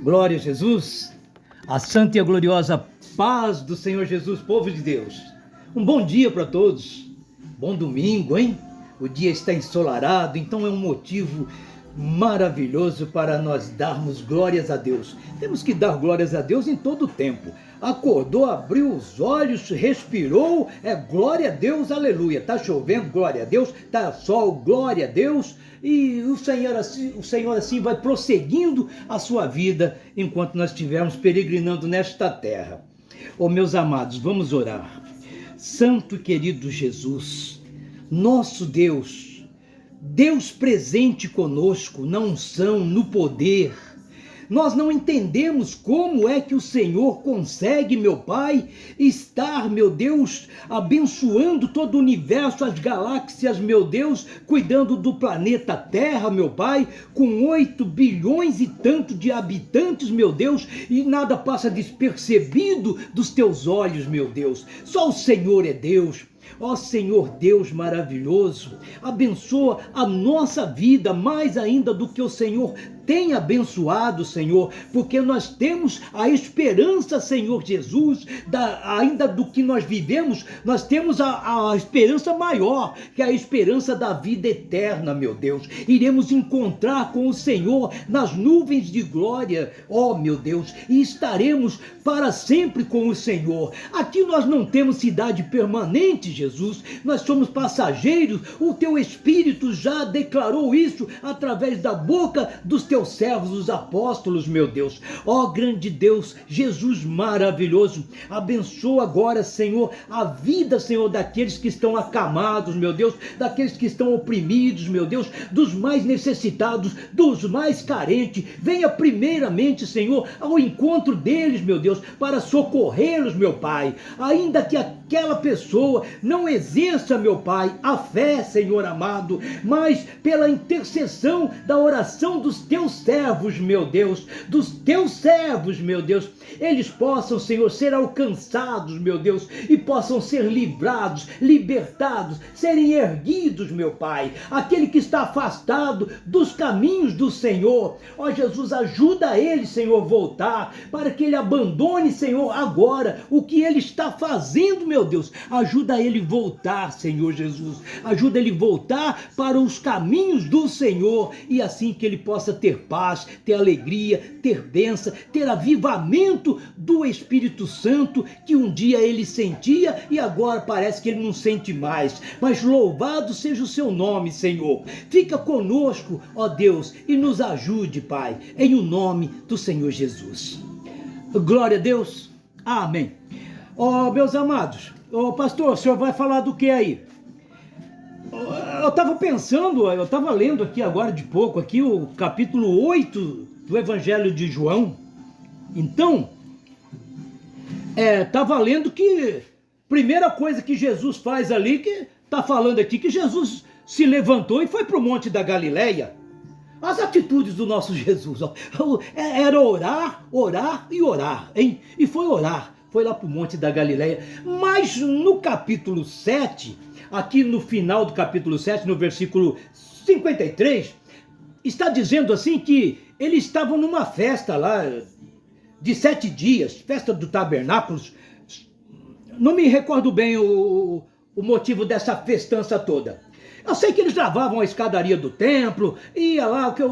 Glória a Jesus, a santa e a gloriosa paz do Senhor Jesus, povo de Deus. Um bom dia para todos, bom domingo, hein? O dia está ensolarado, então é um motivo maravilhoso para nós darmos glórias a Deus. Temos que dar glórias a Deus em todo o tempo. Acordou, abriu os olhos, respirou, glória a Deus, aleluia. Tá chovendo, glória a Deus, tá sol, glória a Deus. E o Senhor assim vai prosseguindo a sua vida enquanto nós estivermos peregrinando nesta terra. Oh, meus amados, vamos orar. Santo e querido Jesus, nosso Deus, Deus presente conosco na unção, no poder. Nós não entendemos como é que o Senhor consegue, meu Pai, estar, meu Deus, abençoando todo o universo, as galáxias, meu Deus, cuidando do planeta Terra, meu Pai, com 8 bilhões e tanto de habitantes, meu Deus, e nada passa despercebido dos teus olhos, meu Deus. Só o Senhor é Deus. Ó Senhor Deus maravilhoso, abençoa a nossa vida mais ainda do que o Senhor tem abençoado, Senhor, porque nós temos a esperança, Senhor Jesus, ainda do que nós vivemos, nós temos a esperança maior, que é a esperança da vida eterna, meu Deus. Iremos encontrar com o Senhor nas nuvens de glória, ó meu Deus, e estaremos para sempre com o Senhor. Aqui nós não temos cidade permanente, Jesus, nós somos passageiros. O teu Espírito já declarou isso através da boca dos teus servos, os apóstolos, meu Deus. Ó grande Deus, Jesus maravilhoso, abençoa agora, Senhor, a vida, Senhor, daqueles que estão acamados, meu Deus, daqueles que estão oprimidos, meu Deus, dos mais necessitados, dos mais carentes. Venha primeiramente, Senhor, ao encontro deles, meu Deus, para socorrê-los, meu Pai, ainda que aquela pessoa não exerça, meu Pai, a fé, Senhor amado, mas pela intercessão da oração dos teus servos, meu Deus, dos teus servos, meu Deus, eles possam, Senhor, ser alcançados, meu Deus, e possam ser livrados, libertados, serem erguidos, meu Pai. Aquele que está afastado dos caminhos do Senhor, ó Jesus, ajuda ele, Senhor, voltar, para que ele abandone, Senhor, agora o que ele está fazendo, meu Deus. Ajuda ele voltar, Senhor Jesus, ajuda ele voltar para os caminhos do Senhor, e assim que ele possa ter paz, ter alegria, ter bênção, ter avivamento do Espírito Santo, que um dia ele sentia e agora parece que ele não sente mais. Mas louvado seja o seu nome, Senhor. Fica conosco, ó Deus, e nos ajude, Pai, em o nome do Senhor Jesus. Glória a Deus. Amém. Ó, meus amados, pastor, o senhor vai falar do que aí? Eu estava pensando, eu estava lendo aqui agora de pouco, aqui o capítulo 8 do Evangelho de João. Então, estava lendo que primeira coisa que Jesus faz ali, que está falando aqui, que Jesus se levantou e foi para o Monte da Galileia. As atitudes do nosso Jesus, era orar, orar e orar, hein? E foi orar, foi lá para o Monte da Galileia. Mas no capítulo 7, aqui no final do capítulo 7, no versículo 53, está dizendo assim que eles estavam numa festa lá de 7 dias, festa do tabernáculos. Não me recordo bem o motivo dessa festança toda. Eu sei que eles lavavam a escadaria do templo, ia lá, que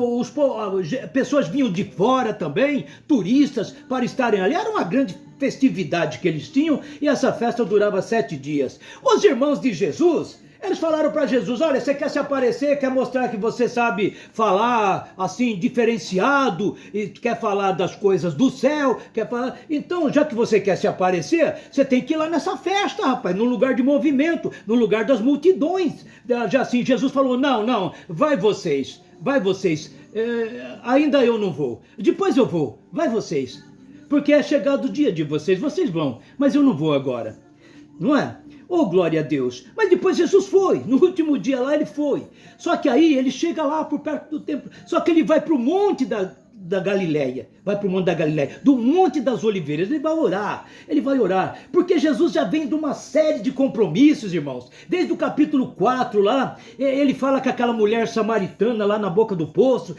pessoas vinham de fora também, turistas, para estarem ali. Era uma grande festividade que eles tinham, e essa festa durava 7 dias. Os irmãos de Jesus, eles falaram para Jesus: olha, você quer se aparecer, quer mostrar que você sabe falar assim, diferenciado, e quer falar das coisas do céu, quer falar... Então, já que você quer se aparecer, você tem que ir lá nessa festa, rapaz, num lugar de movimento, no lugar das multidões. Já assim, Jesus falou: não, vai vocês, ainda eu não vou, depois eu vou, vai vocês, porque é chegado o dia de vocês vão, mas eu não vou agora, não é? Oh, glória a Deus. Mas depois Jesus foi, no último dia lá ele foi. Só que aí ele chega lá por perto do templo, só que ele vai para o monte da Galileia, vai para o Monte da Galileia, do Monte das Oliveiras, ele vai orar, porque Jesus já vem de uma série de compromissos, irmãos, desde o capítulo 4 lá, ele fala com aquela mulher samaritana lá na boca do poço,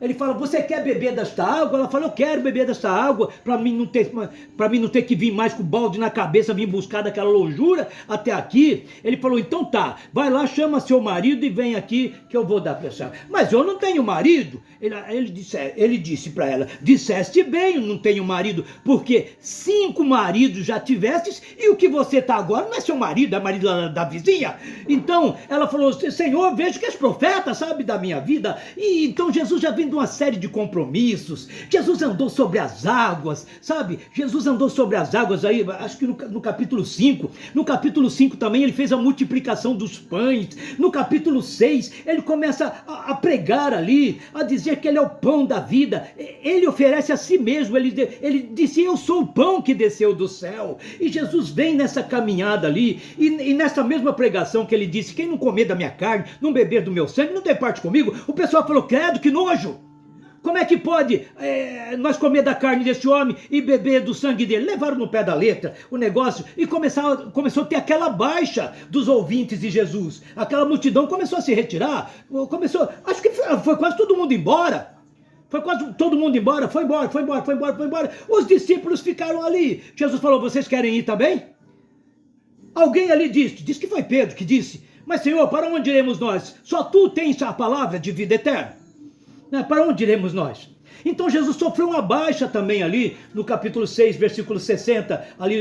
ele fala, você quer beber desta água? Ela fala, eu quero beber desta água, para mim não ter que vir mais com o balde na cabeça, vir buscar daquela lonjura até aqui. Ele falou, então tá, vai lá, chama seu marido e vem aqui que eu vou dar para você. Mas eu não tenho marido. Ele disse para ela, disseste bem, eu não tenho marido, porque 5 maridos já tivestes e o que você está agora não é seu marido, é marido da vizinha. Então ela falou, Senhor, vejo que és profeta, sabe, da minha vida. E então Jesus já vem de uma série de compromissos. Jesus andou sobre as águas, sabe? Jesus andou sobre as águas aí, acho que no capítulo 5. No capítulo 5 também ele fez a multiplicação dos pães. No capítulo 6 ele começa a pregar ali, a dizer que ele é o pão da vida. Ele oferece a si mesmo, ele disse, eu sou o pão que desceu do céu. E Jesus vem nessa caminhada ali, e nessa mesma pregação que ele disse, quem não comer da minha carne, não beber do meu sangue, não tem parte comigo. O pessoal falou, credo, que nojo! Como é que pode nós comer da carne desse homem e beber do sangue dele? Levaram no pé da letra o negócio e começou a ter aquela baixa dos ouvintes de Jesus. Aquela multidão começou a se retirar, acho que foi quase todo mundo embora. Foi embora. Os discípulos ficaram ali. Jesus falou, vocês querem ir também? Alguém ali disse que foi Pedro que disse, mas Senhor, para onde iremos nós? Só tu tens a palavra de vida eterna. Para onde iremos nós? Então Jesus sofreu uma baixa também ali, no capítulo 6, versículo 60, ali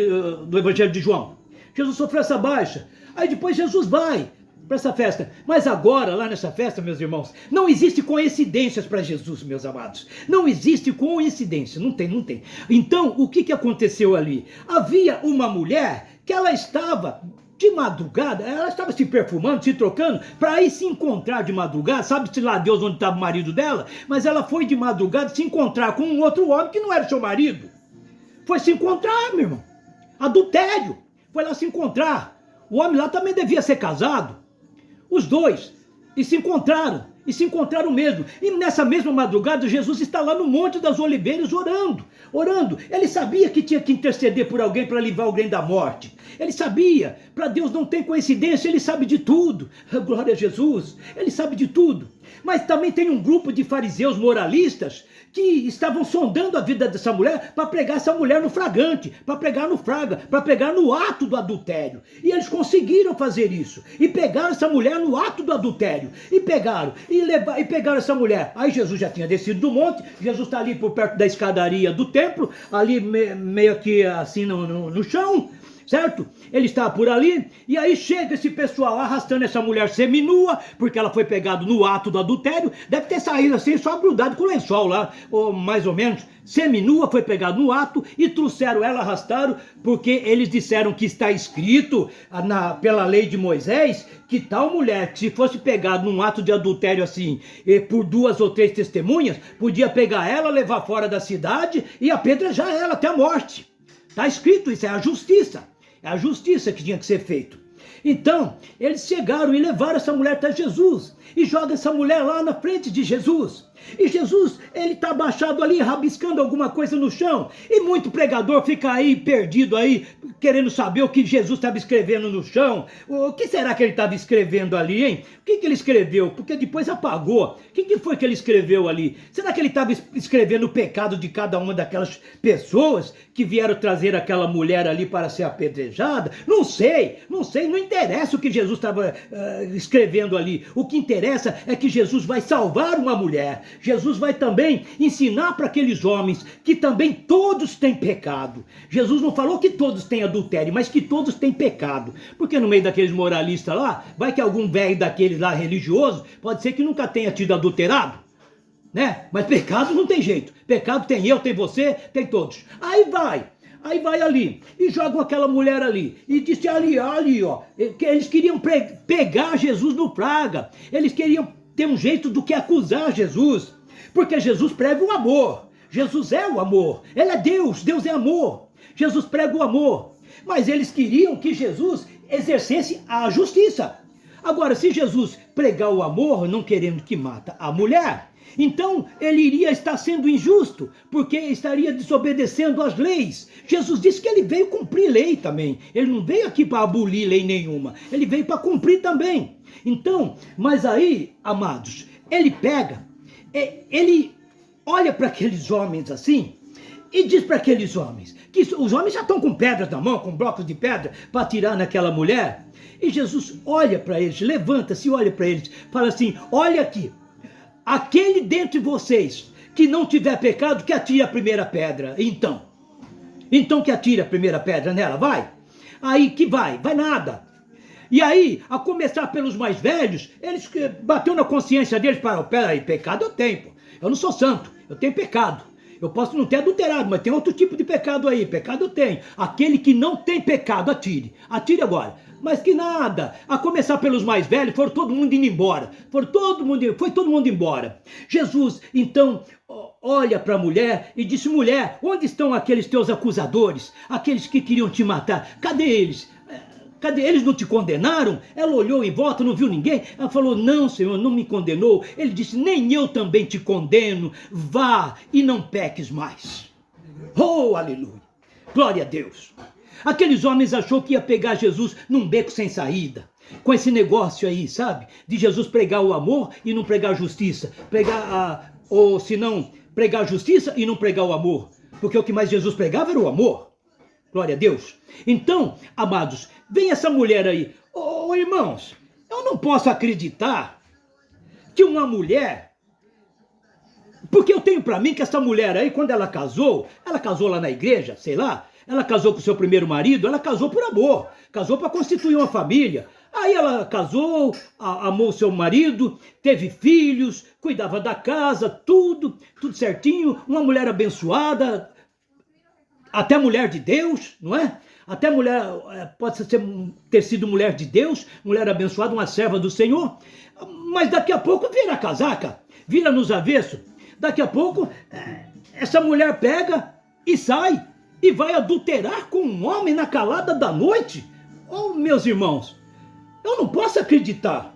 do Evangelho de João. Jesus sofreu essa baixa. Aí depois Jesus vai para essa festa. Mas agora, lá nessa festa, meus irmãos, não existe coincidências para Jesus, meus amados. Não existe coincidência, não tem. Então, o que aconteceu ali? Havia uma mulher que ela estava de madrugada, ela estava se perfumando, se trocando, para ir se encontrar de madrugada, sabe-se lá Deus onde estava o marido dela, mas ela foi de madrugada se encontrar com um outro homem que não era seu marido. Foi se encontrar, meu irmão. Adultério. Foi lá se encontrar. O homem lá também devia ser casado. Os dois. E se encontraram mesmo. E nessa mesma madrugada, Jesus está lá no Monte das Oliveiras orando. Ele sabia que tinha que interceder por alguém para livrar alguém da morte. Ele sabia. Para Deus não tem coincidência, ele sabe de tudo. Glória a Jesus. Ele sabe de tudo. Mas também tem um grupo de fariseus moralistas que estavam sondando a vida dessa mulher para pregar essa mulher no flagrante, para pregar no fraga, para pregar no ato do adultério. E eles conseguiram fazer isso. E pegaram essa mulher no ato do adultério. E pegaram essa mulher. Aí Jesus já tinha descido do monte, Jesus está ali por perto da escadaria do templo, ali meio que assim no chão, certo? Ele está por ali, e aí chega esse pessoal arrastando essa mulher seminua, porque ela foi pegada no ato do adultério, deve ter saído assim, só grudado com o lençol lá, ou mais ou menos, seminua, foi pegada no ato, e trouxeram ela, arrastaram, porque eles disseram que está escrito pela lei de Moisés, que tal mulher, que se fosse pegada num ato de adultério assim, por 2 ou 3 testemunhas, podia pegar ela, levar fora da cidade, e apedrejar ela até a morte. Está escrito isso, é a justiça. É a justiça que tinha que ser feito. Então, eles chegaram e levaram essa mulher até Jesus. E jogam essa mulher lá na frente de Jesus. E Jesus, ele está abaixado ali, rabiscando alguma coisa no chão. E muito pregador fica aí, perdido aí, querendo saber o que Jesus estava escrevendo no chão. O que será que ele estava escrevendo ali, hein? O que ele escreveu? Porque depois apagou. O que foi que ele escreveu ali? Será que ele estava escrevendo o pecado de cada uma daquelas pessoas que vieram trazer aquela mulher ali para ser apedrejada? Não sei, não interessa o que Jesus estava escrevendo ali. O que interessa é que Jesus vai salvar uma mulher. Jesus vai também ensinar para aqueles homens que também todos têm pecado. Jesus não falou que todos têm adultério, mas que todos têm pecado. Porque no meio daqueles moralistas lá, vai que algum velho daqueles lá religioso, pode ser que nunca tenha tido adulterado, né? Mas pecado não tem jeito. Pecado tem eu, tem você, tem todos. Aí vai ali, e jogam aquela mulher ali, e disse ali, ó, que eles queriam pegar Jesus no praga, eles queriam ter um jeito do que acusar Jesus, porque Jesus prega o amor, Jesus é o amor, ele é Deus, Deus é amor, Jesus prega o amor, mas eles queriam que Jesus exercesse a justiça Agora, se Jesus pregar o amor, não querendo que mata a mulher, então ele iria estar sendo injusto, porque estaria desobedecendo às leis. Jesus disse que ele veio cumprir lei também. Ele não veio aqui para abolir lei nenhuma, ele veio para cumprir também. Então, mas aí, amados, ele pega, ele olha para aqueles homens assim, e diz para aqueles homens, que os homens já estão com pedras na mão, com blocos de pedra, para atirar naquela mulher. E Jesus olha para eles, levanta-se e olha para eles, fala assim, olha aqui, aquele dentre vocês que não tiver pecado, que atire a primeira pedra. Então que atire a primeira pedra nela, vai. Aí que vai nada. E aí, a começar pelos mais velhos, eles bateu na consciência deles, peraí, pecado eu tenho, pô. Eu não sou santo, eu tenho pecado. Eu posso não ter adulterado, mas tem outro tipo de pecado aí, pecado eu tenho. Aquele que não tem pecado, atire agora. Mas que nada, a começar pelos mais velhos, foram todo mundo indo embora, foi todo mundo embora. Jesus, então, olha para a mulher e disse, mulher, onde estão aqueles teus acusadores, aqueles que queriam te matar, cadê eles? Cadê? Eles não te condenaram? Ela olhou em volta, não viu ninguém. Ela falou, não, Senhor, não me condenou. Ele disse, nem eu também te condeno. Vá e não peques mais. Oh, aleluia. Glória a Deus. Aqueles homens achou que ia pegar Jesus num beco sem saída. Com esse negócio aí, sabe? De Jesus pregar o amor e não pregar a justiça. Ou se não, pregar a justiça e não pregar o amor. Porque o que mais Jesus pregava era o amor. Glória a Deus. Então, amados, vem essa mulher aí. Irmãos, eu não posso acreditar que uma mulher... Porque eu tenho para mim que essa mulher aí, quando ela casou lá na igreja, sei lá, ela casou com o seu primeiro marido, ela casou por amor, casou para constituir uma família. Aí ela casou, amou seu marido, teve filhos, cuidava da casa, tudo certinho, uma mulher abençoada, até mulher de Deus, não é? Até mulher, pode ter sido mulher de Deus, mulher abençoada, uma serva do Senhor, mas daqui a pouco vira a casaca, vira nos avessos. Daqui a pouco, essa mulher pega e sai, e vai adulterar com um homem na calada da noite. Oh, meus irmãos, eu não posso acreditar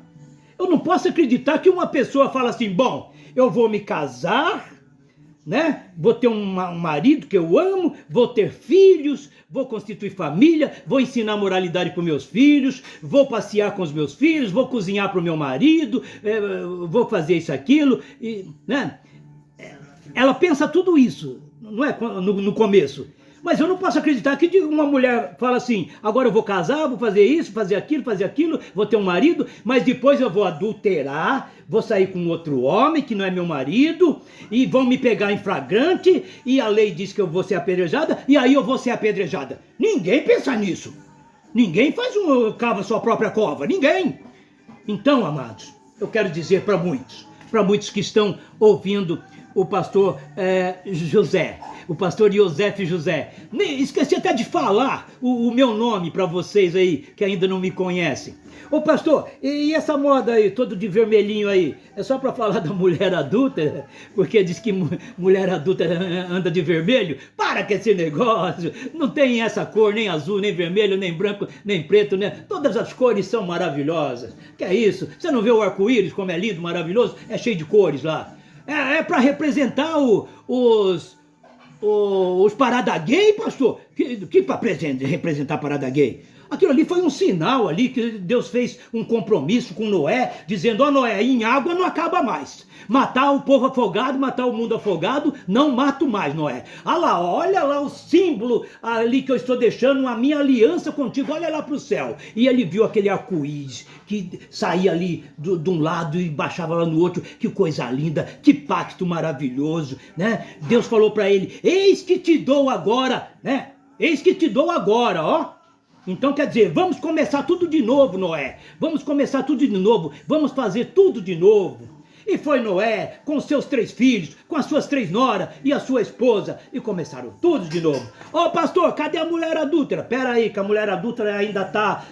que uma pessoa fala assim, bom, eu vou me casar, né? Vou ter um marido que eu amo, vou ter filhos, vou constituir família, vou ensinar moralidade para os meus filhos, vou passear com os meus filhos, vou cozinhar para o meu marido, vou fazer isso, aquilo, né? Ela pensa tudo isso, não é? No começo. Mas eu não posso acreditar que uma mulher fala assim, agora eu vou casar, vou fazer isso, fazer aquilo, vou ter um marido, mas depois eu vou adulterar, vou sair com outro homem que não é meu marido, e vão me pegar em flagrante, e a lei diz que eu vou ser apedrejada, e aí eu vou ser apedrejada. Ninguém pensa nisso. Ninguém cava sua própria cova, ninguém. Então, amados, eu quero dizer para muitos que estão ouvindo o pastor José, o pastor Iosef José. Esqueci até de falar o meu nome para vocês aí, que ainda não me conhecem. Ô pastor, e essa moda aí, todo de vermelhinho aí, é só para falar da mulher adulta? Porque diz que mulher adulta anda de vermelho? Para com esse negócio, não tem essa cor, nem azul, nem vermelho, nem branco, nem preto, né? Todas as cores são maravilhosas. Que é isso? Você não vê o arco-íris como é lindo, maravilhoso? É cheio de cores lá. É para representar os parada gay, pastor? Que para representar parada gay? Aquilo ali foi um sinal ali que Deus fez um compromisso com Noé, dizendo, ó Noé, em água não acaba mais. Matar o povo afogado, matar o mundo afogado, não mato mais, Noé. Olha lá o símbolo ali que eu estou deixando, a minha aliança contigo, olha lá para o céu. E ele viu aquele arco-íris que saía ali de um lado e baixava lá no outro, que coisa linda, que pacto maravilhoso, né? Deus falou para ele, eis que te dou agora, né? Eis que te dou agora, ó. Então quer dizer, vamos começar tudo de novo, Noé. Vamos começar tudo de novo, vamos fazer tudo de novo. E foi Noé com seus 3 filhos, com as suas 3 noras e a sua esposa, e começaram tudo de novo. Ó pastor, cadê a mulher adúltera? Pera aí, que a mulher adúltera ainda tá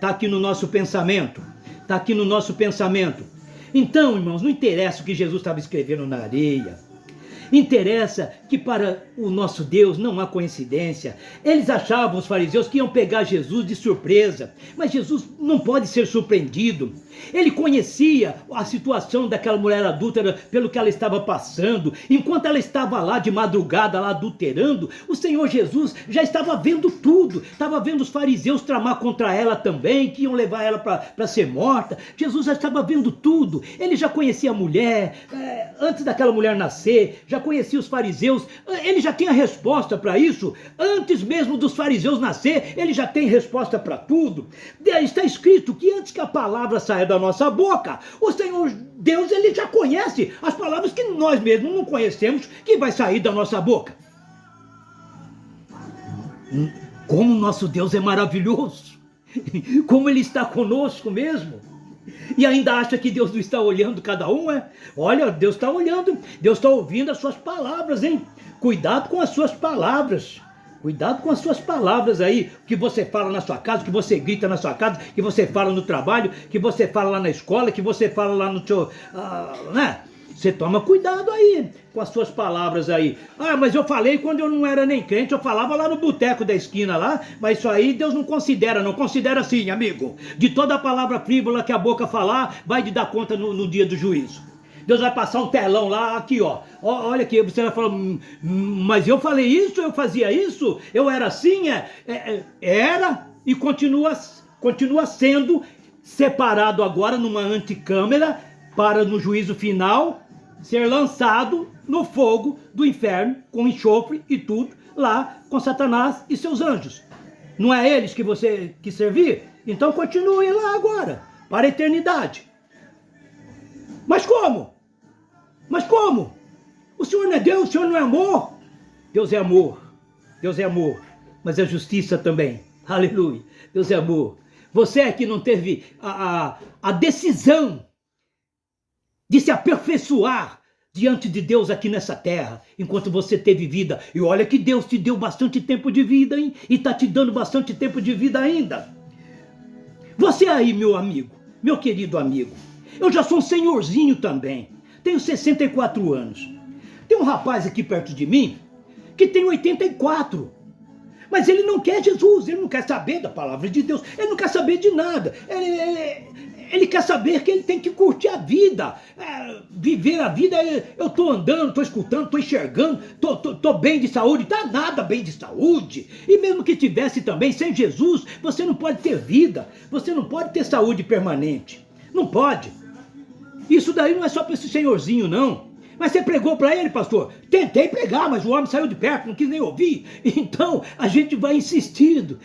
aqui no nosso pensamento. Tá aqui no nosso pensamento. Então, irmãos, não interessa o que Jesus estava escrevendo na areia. Interessa que para o nosso Deus não há coincidência. Eles achavam, os fariseus, que iam pegar Jesus de surpresa, mas Jesus não pode ser surpreendido. Ele conhecia a situação daquela mulher adúltera pelo que ela estava passando. Enquanto ela estava lá de madrugada, lá adulterando, o Senhor Jesus já estava vendo tudo. Estava vendo os fariseus tramar contra ela também, que iam levar ela para ser morta. Jesus já estava vendo tudo. Ele já conhecia a mulher, antes daquela mulher nascer, já conhecia os fariseus. Ele já tinha resposta para isso. Antes mesmo dos fariseus nascer, ele já tem resposta para tudo. Está escrito que antes que a palavra saia da nossa boca, o Senhor Deus, ele já conhece as palavras que nós mesmos não conhecemos, que vai sair da nossa boca. Como nosso Deus é maravilhoso, como ele está conosco mesmo. E ainda acha que Deus não está olhando cada um, é? Olha, Deus está olhando, Deus está ouvindo as suas palavras, hein? Cuidado com as suas palavras. Cuidado com as suas palavras aí, que você fala na sua casa, que você grita na sua casa, que você fala no trabalho, que você fala lá na escola, que você fala lá no seu... né? Você toma cuidado aí com as suas palavras aí. Ah, mas eu falei quando eu não era nem crente, eu falava lá no boteco da esquina lá, mas isso aí Deus não considera, não considera assim, amigo. De toda a palavra frívola que a boca falar, vai te dar conta no dia do juízo. Deus vai passar um telão lá, aqui ó, olha aqui, você vai falar, mas eu falei isso, eu fazia isso, eu era assim, era e continua sendo separado agora numa anticâmara para no juízo final ser lançado no fogo do inferno com enxofre e tudo lá com Satanás e seus anjos. Não é eles que você quis servir? Então continue lá agora, para a eternidade. Mas como? Mas como? O Senhor não é Deus, o Senhor não é amor? Deus é amor, Deus é amor, mas é justiça também, aleluia, Deus é amor. Você é que não teve a decisão de se aperfeiçoar diante de Deus aqui nessa terra, enquanto você teve vida. E olha que Deus te deu bastante tempo de vida, hein? E está te dando bastante tempo de vida ainda. Você aí, meu amigo, meu querido amigo, eu já sou um senhorzinho também, tenho 64 anos. Tem um rapaz aqui perto de mim que tem 84. Mas ele não quer Jesus, ele não quer saber da palavra de Deus, ele não quer saber de nada. Ele quer saber que ele tem que curtir a vida, viver a vida. Eu estou andando, estou escutando, estou enxergando, estou bem de saúde, está nada bem de saúde. E mesmo que tivesse também, sem Jesus, você não pode ter vida, você não pode ter saúde permanente, não pode. Isso daí não é só para esse senhorzinho não. Mas você pregou para ele, pastor? Tentei pregar, mas o homem saiu de perto, não quis nem ouvir. Então, a gente vai insistindo.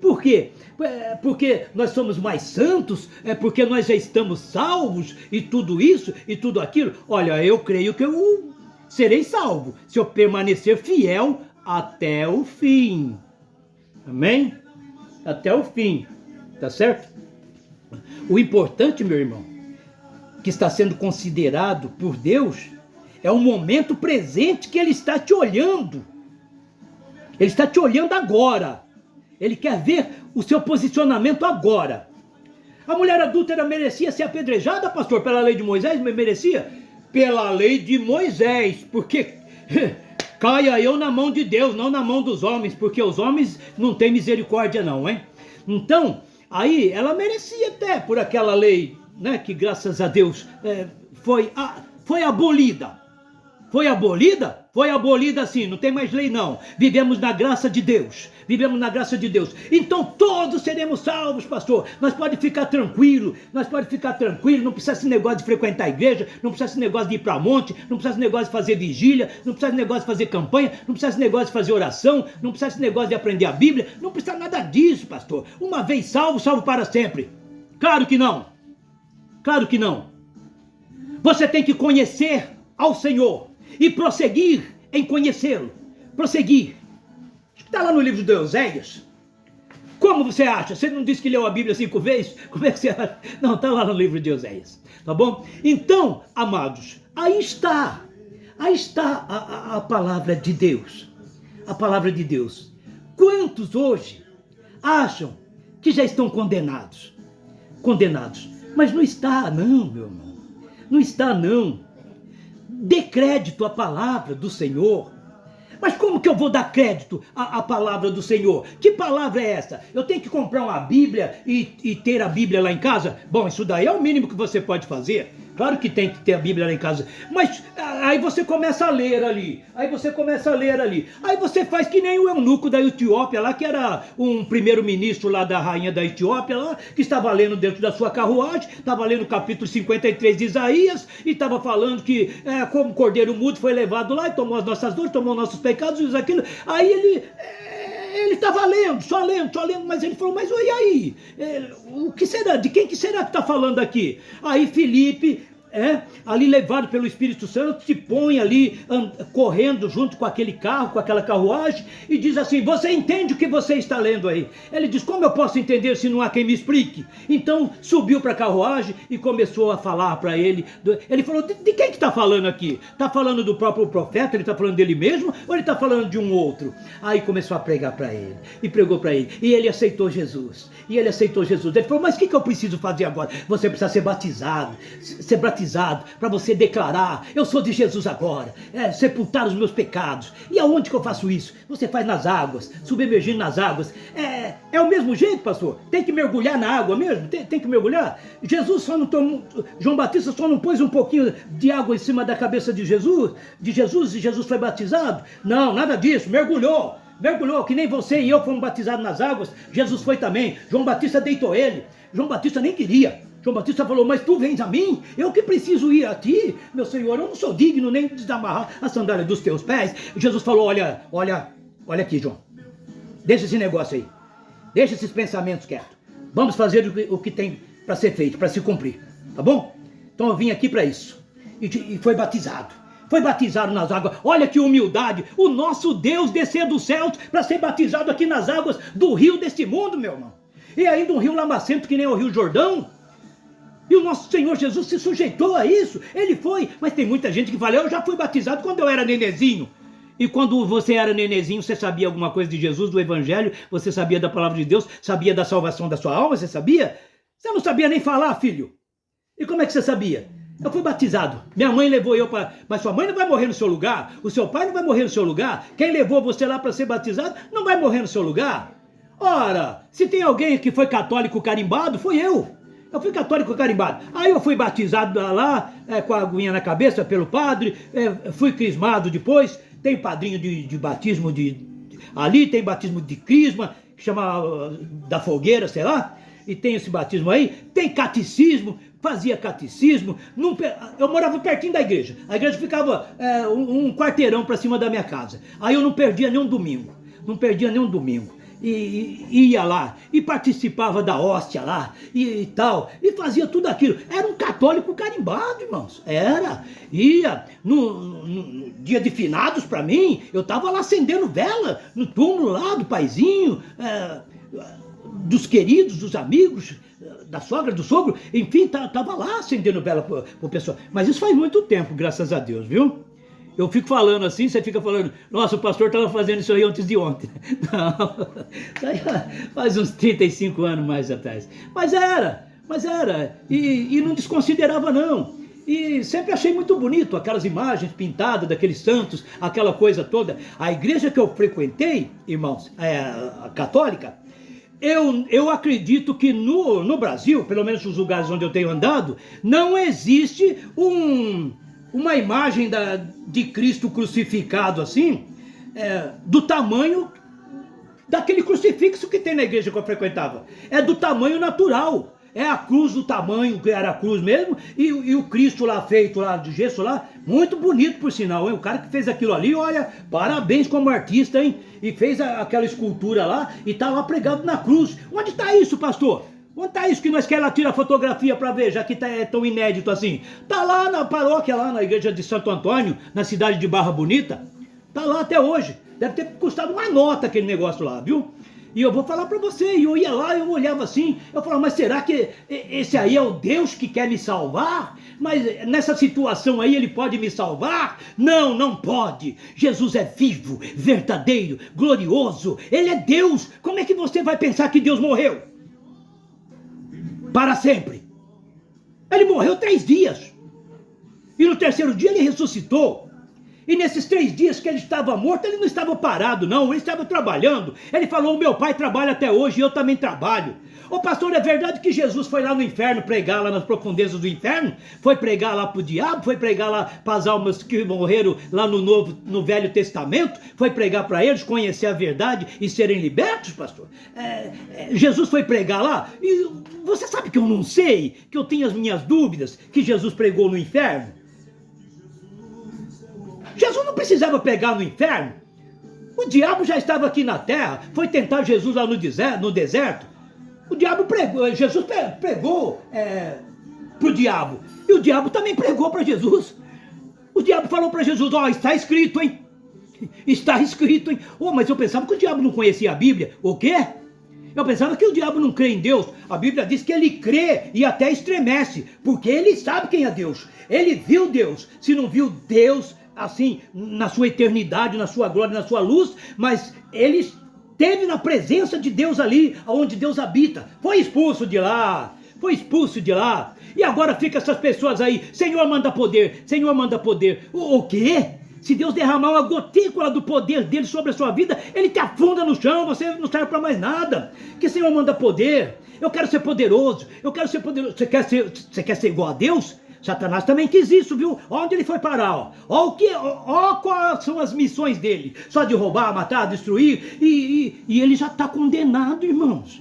Por quê? Porque nós somos mais santos? É porque nós já estamos salvos? E tudo isso e tudo aquilo? Olha, eu creio que eu serei salvo se eu permanecer fiel até o fim. Amém? Até o fim. Tá certo? O importante, meu irmão, que está sendo considerado por Deus, é o momento presente que Ele está te olhando. Ele está te olhando agora. Ele quer ver o seu posicionamento agora. A mulher adúltera merecia ser apedrejada, pastor, pela lei de Moisés? Merecia? Pela lei de Moisés, porque caia eu na mão de Deus, não na mão dos homens, porque os homens não têm misericórdia não, hein? Então, aí ela merecia até por aquela lei, né, que graças a Deus foi abolida. Foi abolida? Foi abolida sim, não tem mais lei não. Vivemos na graça de Deus. Vivemos na graça de Deus. Então todos seremos salvos, pastor. Nós pode ficar tranquilo, não precisa esse negócio de frequentar a igreja, não precisa esse negócio de ir para monte, não precisa esse negócio de fazer vigília, não precisa esse negócio de fazer campanha, não precisa esse negócio de fazer oração, não precisa esse negócio de aprender a Bíblia, não precisa nada disso, pastor. Uma vez salvo, salvo para sempre. Claro que não. Claro que não. Você tem que conhecer ao Senhor e prosseguir em conhecê-lo. Prosseguir. Está lá no livro de Oséias. Como você acha? Você não disse que leu a Bíblia 5 vezes? Como é que você acha? Não, está lá no livro de Oséias. Tá bom? Então, amados, aí está. Aí está a palavra de Deus. A palavra de Deus. Quantos hoje acham que já estão condenados? Condenados. Mas não está não, meu irmão. Não está não. dê crédito à palavra do Senhor. Mas como que eu vou dar crédito à palavra do Senhor? Que palavra é essa? Eu tenho que comprar uma Bíblia e ter a Bíblia lá em casa? Bom, isso daí é o mínimo que você pode fazer. Claro que tem que ter a Bíblia lá em casa. Mas aí você começa a ler ali. Aí você faz que nem o eunuco da Etiópia lá, que era um primeiro-ministro lá da rainha da Etiópia lá, que estava lendo dentro da sua carruagem, estava lendo o capítulo 53 de Isaías, e estava falando que como cordeiro mudo foi levado lá e tomou as nossas dores, tomou nossos pecados, isso, aquilo. Aí ele estava lendo, só lendo, mas ele falou, mas e aí? O que será? De quem que será que está falando aqui? Aí Filipe, ali levado pelo Espírito Santo, se põe ali correndo junto com aquele carro, com aquela carruagem, e diz assim, você entende o que você está lendo aí? Ele diz, como eu posso entender se não há quem me explique? Então subiu para a carruagem e começou a falar para ele. Ele falou, de quem que está falando aqui? Está falando do próprio profeta? Ele está falando dele mesmo? Ou ele está falando de um outro? Aí começou a pregar para ele, e pregou para ele, e ele aceitou Jesus. Ele falou, mas o que eu preciso fazer agora? Você precisa ser batizado para você declarar, eu sou de Jesus agora, sepultar os meus pecados. E aonde que eu faço isso? Você faz nas águas, submergindo nas águas. É o mesmo jeito, pastor? Tem que mergulhar na água mesmo? Tem que mergulhar? João Batista só não pôs um pouquinho de água em cima da cabeça de Jesus, e Jesus foi batizado? Não, nada disso, mergulhou, que nem você e eu fomos batizados nas águas, Jesus foi também. João Batista deitou ele, João Batista nem queria. João Batista falou, mas tu vens a mim? Eu que preciso ir a ti? Meu Senhor, eu não sou digno nem de desamarrar a sandália dos teus pés. Jesus falou, olha aqui, João. Deixa esse negócio aí. Deixa esses pensamentos quietos. Vamos fazer o que tem para ser feito, para se cumprir. Tá bom? Então eu vim aqui para isso. E foi batizado. Foi batizado nas águas. Olha que humildade. O nosso Deus descer dos céus para ser batizado aqui nas águas do rio deste mundo, meu irmão. E ainda um rio lamacento que nem o Rio Jordão. E o nosso Senhor Jesus se sujeitou a isso. Ele foi. Mas tem muita gente que fala, eu já fui batizado quando eu era nenezinho. E quando você era nenezinho, você sabia alguma coisa de Jesus, do Evangelho? Você sabia da palavra de Deus? Sabia da salvação da sua alma? Você sabia? Você não sabia nem falar, filho. E como é que você sabia? Eu fui batizado. Minha mãe levou eu para... Mas sua mãe não vai morrer no seu lugar. O seu pai não vai morrer no seu lugar. Quem levou você lá para ser batizado não vai morrer no seu lugar. Ora, se tem alguém que foi católico carimbado, foi eu. Eu fui católico carimbado. Aí eu fui batizado lá, com a aguinha na cabeça pelo padre, fui crismado depois. Tem padrinho de batismo ali, tem batismo de crisma, que chama da fogueira, sei lá. E tem esse batismo aí. Tem catecismo, fazia catecismo. Eu morava pertinho da igreja. A igreja ficava um quarteirão para cima da minha casa. Aí eu não perdia nenhum domingo. E ia lá, e participava da hóstia lá, e tal, e fazia tudo aquilo. Era um católico carimbado, irmãos, era. Ia, no dia de finados para mim, eu estava lá acendendo vela, no túmulo lá do paizinho, dos queridos, dos amigos, da sogra, do sogro, enfim, estava lá acendendo vela pro pessoal. Mas isso faz muito tempo, graças a Deus, viu? Eu fico falando assim, você fica falando, nossa, o pastor estava fazendo isso aí antes de ontem. Não, isso aí faz uns 35 anos mais atrás. Mas era, e não desconsiderava não. E sempre achei muito bonito aquelas imagens pintadas daqueles santos, aquela coisa toda. A igreja que eu frequentei, irmãos, a católica, eu acredito que no Brasil, pelo menos nos lugares onde eu tenho andado, não existe uma imagem de Cristo crucificado assim, do tamanho daquele crucifixo que tem na igreja que eu frequentava. É do tamanho natural. É a cruz do tamanho que era a cruz mesmo, e o Cristo lá feito lá de gesso lá, muito bonito por sinal, hein? O cara que fez aquilo ali, olha, parabéns como artista, hein? E fez aquela escultura lá e tá lá pregado na cruz. Onde está isso, pastor? Onde está isso que nós queremos lá tirar fotografia para ver, já que é tão inédito assim? Tá lá na paróquia, lá na igreja de Santo Antônio, na cidade de Barra Bonita. Tá lá até hoje. Deve ter custado uma nota aquele negócio lá, viu? E eu vou falar para você, e eu ia lá, eu olhava assim, eu falava, mas será que esse aí é o Deus que quer me salvar? Mas nessa situação aí ele pode me salvar? Não, não pode. Jesus é vivo, verdadeiro, glorioso. Ele é Deus. Como é que você vai pensar que Deus morreu? Para sempre. Ele morreu 3 dias. E no terceiro dia ele ressuscitou. E nesses 3 dias que ele estava morto, ele não estava parado não, ele estava trabalhando. Ele falou, meu pai trabalha até hoje e eu também trabalho. Ô pastor, é verdade que Jesus foi lá no inferno pregar, lá nas profundezas do inferno? Foi pregar lá para o diabo? Foi pregar lá para as almas que morreram lá no Velho Testamento? Foi pregar para eles conhecer a verdade e serem libertos, pastor? Jesus foi pregar lá? E você sabe que eu não sei, que eu tenho as minhas dúvidas, que Jesus pregou no inferno? Jesus não precisava pregar no inferno. O diabo já estava aqui na terra, foi tentar Jesus lá no deserto. O diabo pregou, Jesus pregou para o diabo. E o diabo também pregou para Jesus. O diabo falou para Jesus, está escrito, hein? Está escrito, hein? Mas eu pensava que o diabo não conhecia a Bíblia. O quê? Eu pensava que o diabo não crê em Deus. A Bíblia diz que ele crê e até estremece, porque ele sabe quem é Deus. Ele viu Deus. Se não viu Deus assim, na sua eternidade, na sua glória, na sua luz, mas ele esteve na presença de Deus ali, onde Deus habita. Foi expulso de lá. Foi expulso de lá. E agora fica essas pessoas aí, Senhor manda poder, Senhor manda poder. O quê? Se Deus derramar uma gotícula do poder dele sobre a sua vida, ele te afunda no chão, você não serve para mais nada. Que Senhor manda poder. Eu quero ser poderoso, eu quero ser poderoso. Você quer ser igual a Deus? Satanás também quis isso, viu? Onde ele foi parar? Ó quais são as missões dele. Só de roubar, matar, destruir. E ele já está condenado, irmãos.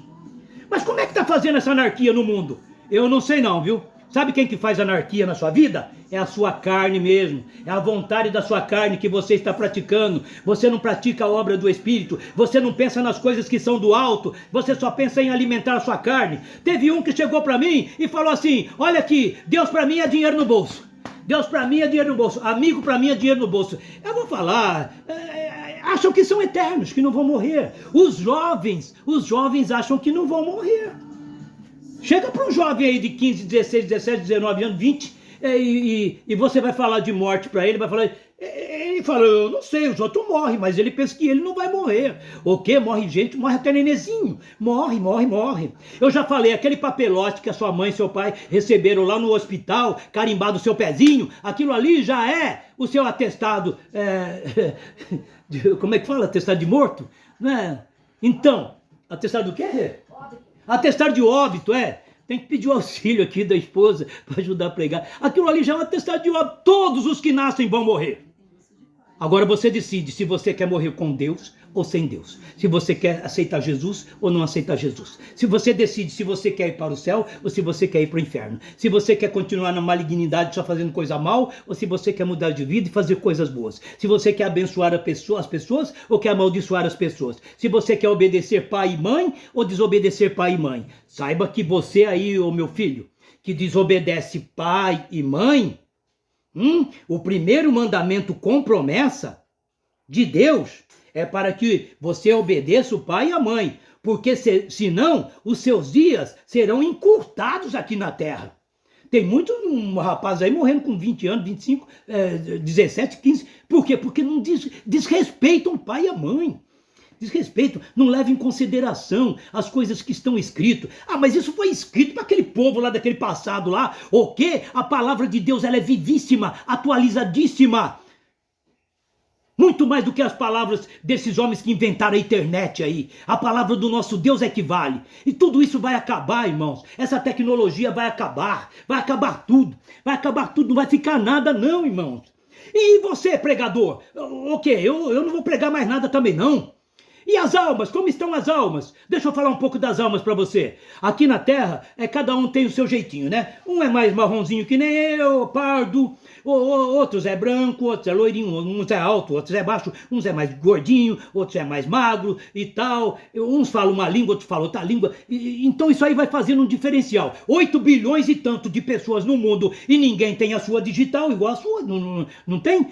Mas como é que está fazendo essa anarquia no mundo? Eu não sei não, viu? Sabe quem que faz anarquia na sua vida? É a sua carne mesmo. É a vontade da sua carne que você está praticando. Você não pratica a obra do Espírito. Você não pensa nas coisas que são do alto. Você só pensa em alimentar a sua carne. Teve um que chegou para mim e falou assim, olha aqui, Deus para mim é dinheiro no bolso. Deus para mim é dinheiro no bolso. Amigo para mim é dinheiro no bolso. Eu vou falar... acham que são eternos, que não vão morrer. Os jovens acham que não vão morrer. Chega para um jovem aí de 15, 16, 17, 19 anos, 20, e você vai falar de morte para ele, vai falar... Ele fala, eu não sei, os outros morrem, mas ele pensa que ele não vai morrer. O quê? Morre gente, morre até nenenzinho. Morre. Eu já falei, aquele papelote que a sua mãe e seu pai receberam lá no hospital, carimbado o seu pezinho, aquilo ali já é o seu atestado... como é que fala? Atestado de morto? Né? Então, atestado do quê? Atestado de óbito, Tem que pedir o auxílio aqui da esposa para ajudar a pregar. Aquilo ali já é um atestado de óbito. Todos os que nascem vão morrer. Agora você decide se você quer morrer com Deus ou sem Deus. Se você quer aceitar Jesus ou não aceitar Jesus. Se você decide se você quer ir para o céu ou se você quer ir para o inferno. Se você quer continuar na malignidade só fazendo coisa mal ou se você quer mudar de vida e fazer coisas boas. Se você quer abençoar as pessoas ou quer amaldiçoar as pessoas. Se você quer obedecer pai e mãe ou desobedecer pai e mãe. Saiba que você aí, ô meu filho, que desobedece pai e mãe, o primeiro mandamento com promessa de Deus é para que você obedeça o pai e a mãe, porque senão os seus dias serão encurtados aqui na terra. Tem muito rapaz aí morrendo com 20 anos, 25, 17, 15. Por quê? Porque não desrespeitam o pai e a mãe. Desrespeito, não leva em consideração as coisas que estão escritas. Mas isso foi escrito para aquele povo lá daquele passado lá. O quê? A palavra de Deus ela é vivíssima, atualizadíssima. Muito mais do que as palavras desses homens que inventaram a internet aí. A palavra do nosso Deus é que vale. E tudo isso vai acabar, irmãos. Essa tecnologia vai acabar. Vai acabar tudo. Vai acabar tudo. Não vai ficar nada não, irmãos. E você, pregador? O quê? Eu não vou pregar mais nada também não. E as almas? Como estão as almas? Deixa eu falar um pouco das almas para você. Aqui na terra, cada um tem o seu jeitinho, né? Um é mais marronzinho que nem eu, pardo. Outros é branco, outros é loirinho, uns é alto, outros é baixo, uns é mais gordinho, outros é mais magro e tal. Uns falam uma língua, outros falam outra língua. Então isso aí vai fazendo um diferencial. 8 bilhões e tanto de pessoas no mundo e ninguém tem a sua digital igual a sua. Não tem?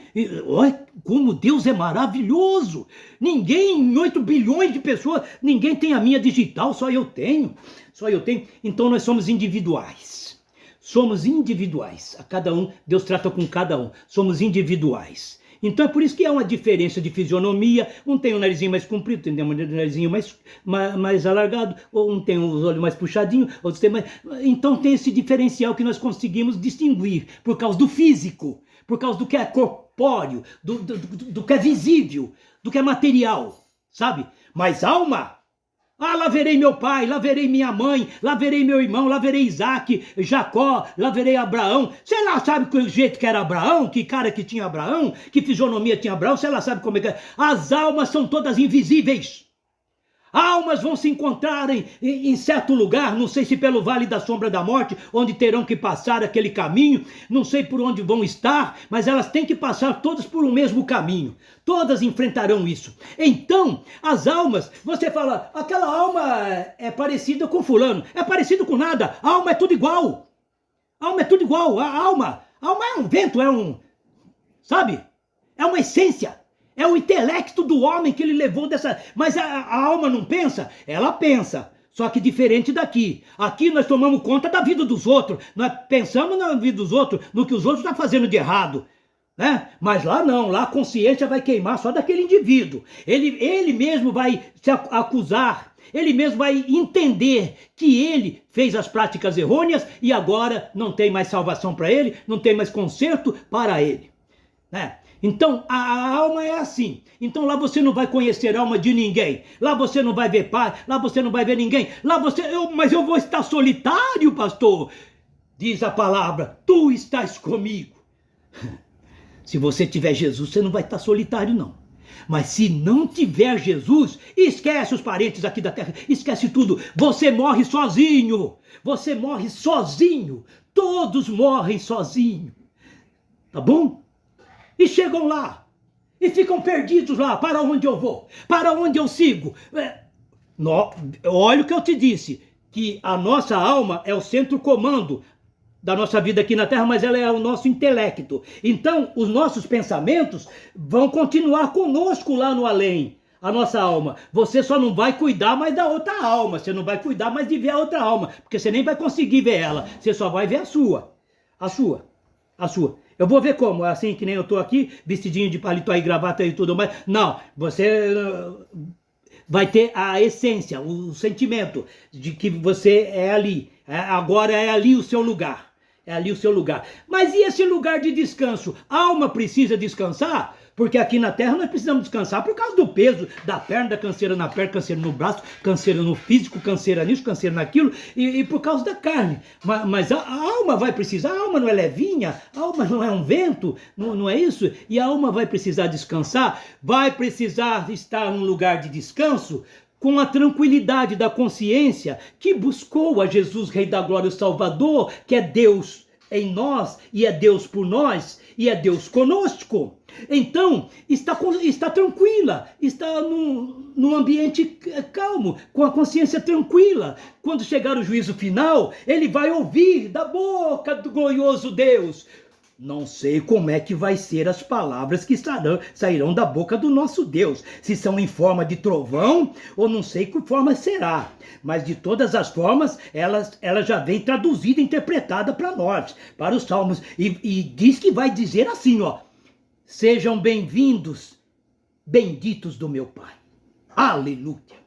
Olha como Deus é maravilhoso. Ninguém, 8 bilhões de pessoas, ninguém tem a minha digital, só eu tenho. Só eu tenho. Então nós somos individuais. Somos individuais. A cada um, Deus trata com cada um. Somos individuais. Então é por isso que há uma diferença de fisionomia. Um tem um narizinho mais comprido, tem um narizinho mais alargado, ou um tem os olhos mais puxadinhos, outros tem mais... Então tem esse diferencial que nós conseguimos distinguir por causa do físico, por causa do que é corpóreo, do que é visível, do que é material, sabe? Mas alma... Ah, lá verei meu pai, lá verei minha mãe, lá verei meu irmão, lá verei Isaac, Jacó, lá verei Abraão. Sei lá, sabe que jeito que era Abraão, que cara que tinha Abraão, que fisionomia tinha Abraão, sei lá, sabe como é que é. As almas são todas invisíveis. Almas vão se encontrar em certo lugar, não sei se pelo vale da sombra da morte, onde terão que passar aquele caminho, não sei por onde vão estar, mas elas têm que passar todas por um mesmo caminho. Todas enfrentarão isso. Então, as almas, você fala, aquela alma é parecida com fulano, é parecido com nada, a alma é tudo igual. A alma é tudo igual, a alma é um vento, sabe? É uma essência. É o intelecto do homem que ele levou dessa... Mas a alma não pensa? Ela pensa. Só que diferente daqui. Aqui nós tomamos conta da vida dos outros. Nós pensamos na vida dos outros, no que os outros estão fazendo de errado. Né? Mas lá não. Lá a consciência vai queimar só daquele indivíduo. Ele mesmo vai se acusar. Ele mesmo vai entender que ele fez as práticas errôneas e agora não tem mais salvação para ele, não tem mais conserto para ele. Né? Então, a alma é assim. Então lá você não vai conhecer a alma de ninguém. Lá você não vai ver pai, lá você não vai ver ninguém. Mas eu vou estar solitário, pastor. Diz a palavra, tu estás comigo. Se você tiver Jesus, você não vai estar solitário, não. Mas se não tiver Jesus, esquece os parentes aqui da terra, esquece tudo. Você morre sozinho. Você morre sozinho. Todos morrem sozinho. Tá bom? E chegam lá, e ficam perdidos lá, para onde eu vou, para onde eu sigo. Olha o que eu te disse, que a nossa alma é o centro-comando da nossa vida aqui na Terra, mas ela é o nosso intelecto. Então, os nossos pensamentos vão continuar conosco lá no além, a nossa alma. Você só não vai cuidar mais da outra alma, você não vai cuidar mais de ver a outra alma, porque você nem vai conseguir ver ela, você só vai ver a sua. Eu vou ver como, assim que nem eu estou aqui, vestidinho de paletó e gravata e tudo mais. Não, você vai ter a essência, o sentimento de que você é ali. Agora é ali o seu lugar. É ali o seu lugar. Mas e esse lugar de descanso? A alma precisa descansar? Porque aqui na Terra nós precisamos descansar por causa do peso da perna, da canseira na perna, canseira no braço, canseira no físico, canseira nisso, canseira naquilo, e por causa da carne. Mas a alma vai precisar, a alma não é levinha, a alma não é um vento, não é isso? E a alma vai precisar descansar, vai precisar estar num lugar de descanso, com a tranquilidade da consciência que buscou a Jesus, Rei da Glória, o Salvador, que é Deus em nós, e é Deus por nós, e é Deus conosco. Então, está tranquila, está num ambiente calmo, com a consciência tranquila. Quando chegar o juízo final, ele vai ouvir da boca do glorioso Deus: não sei como é que vai ser as palavras que sairão da boca do nosso Deus. Se são em forma de trovão, ou não sei que forma será. Mas de todas as formas, ela já vem traduzida, interpretada para nós, para os salmos. E diz que vai dizer assim, ó: sejam bem-vindos, benditos do meu Pai. Aleluia.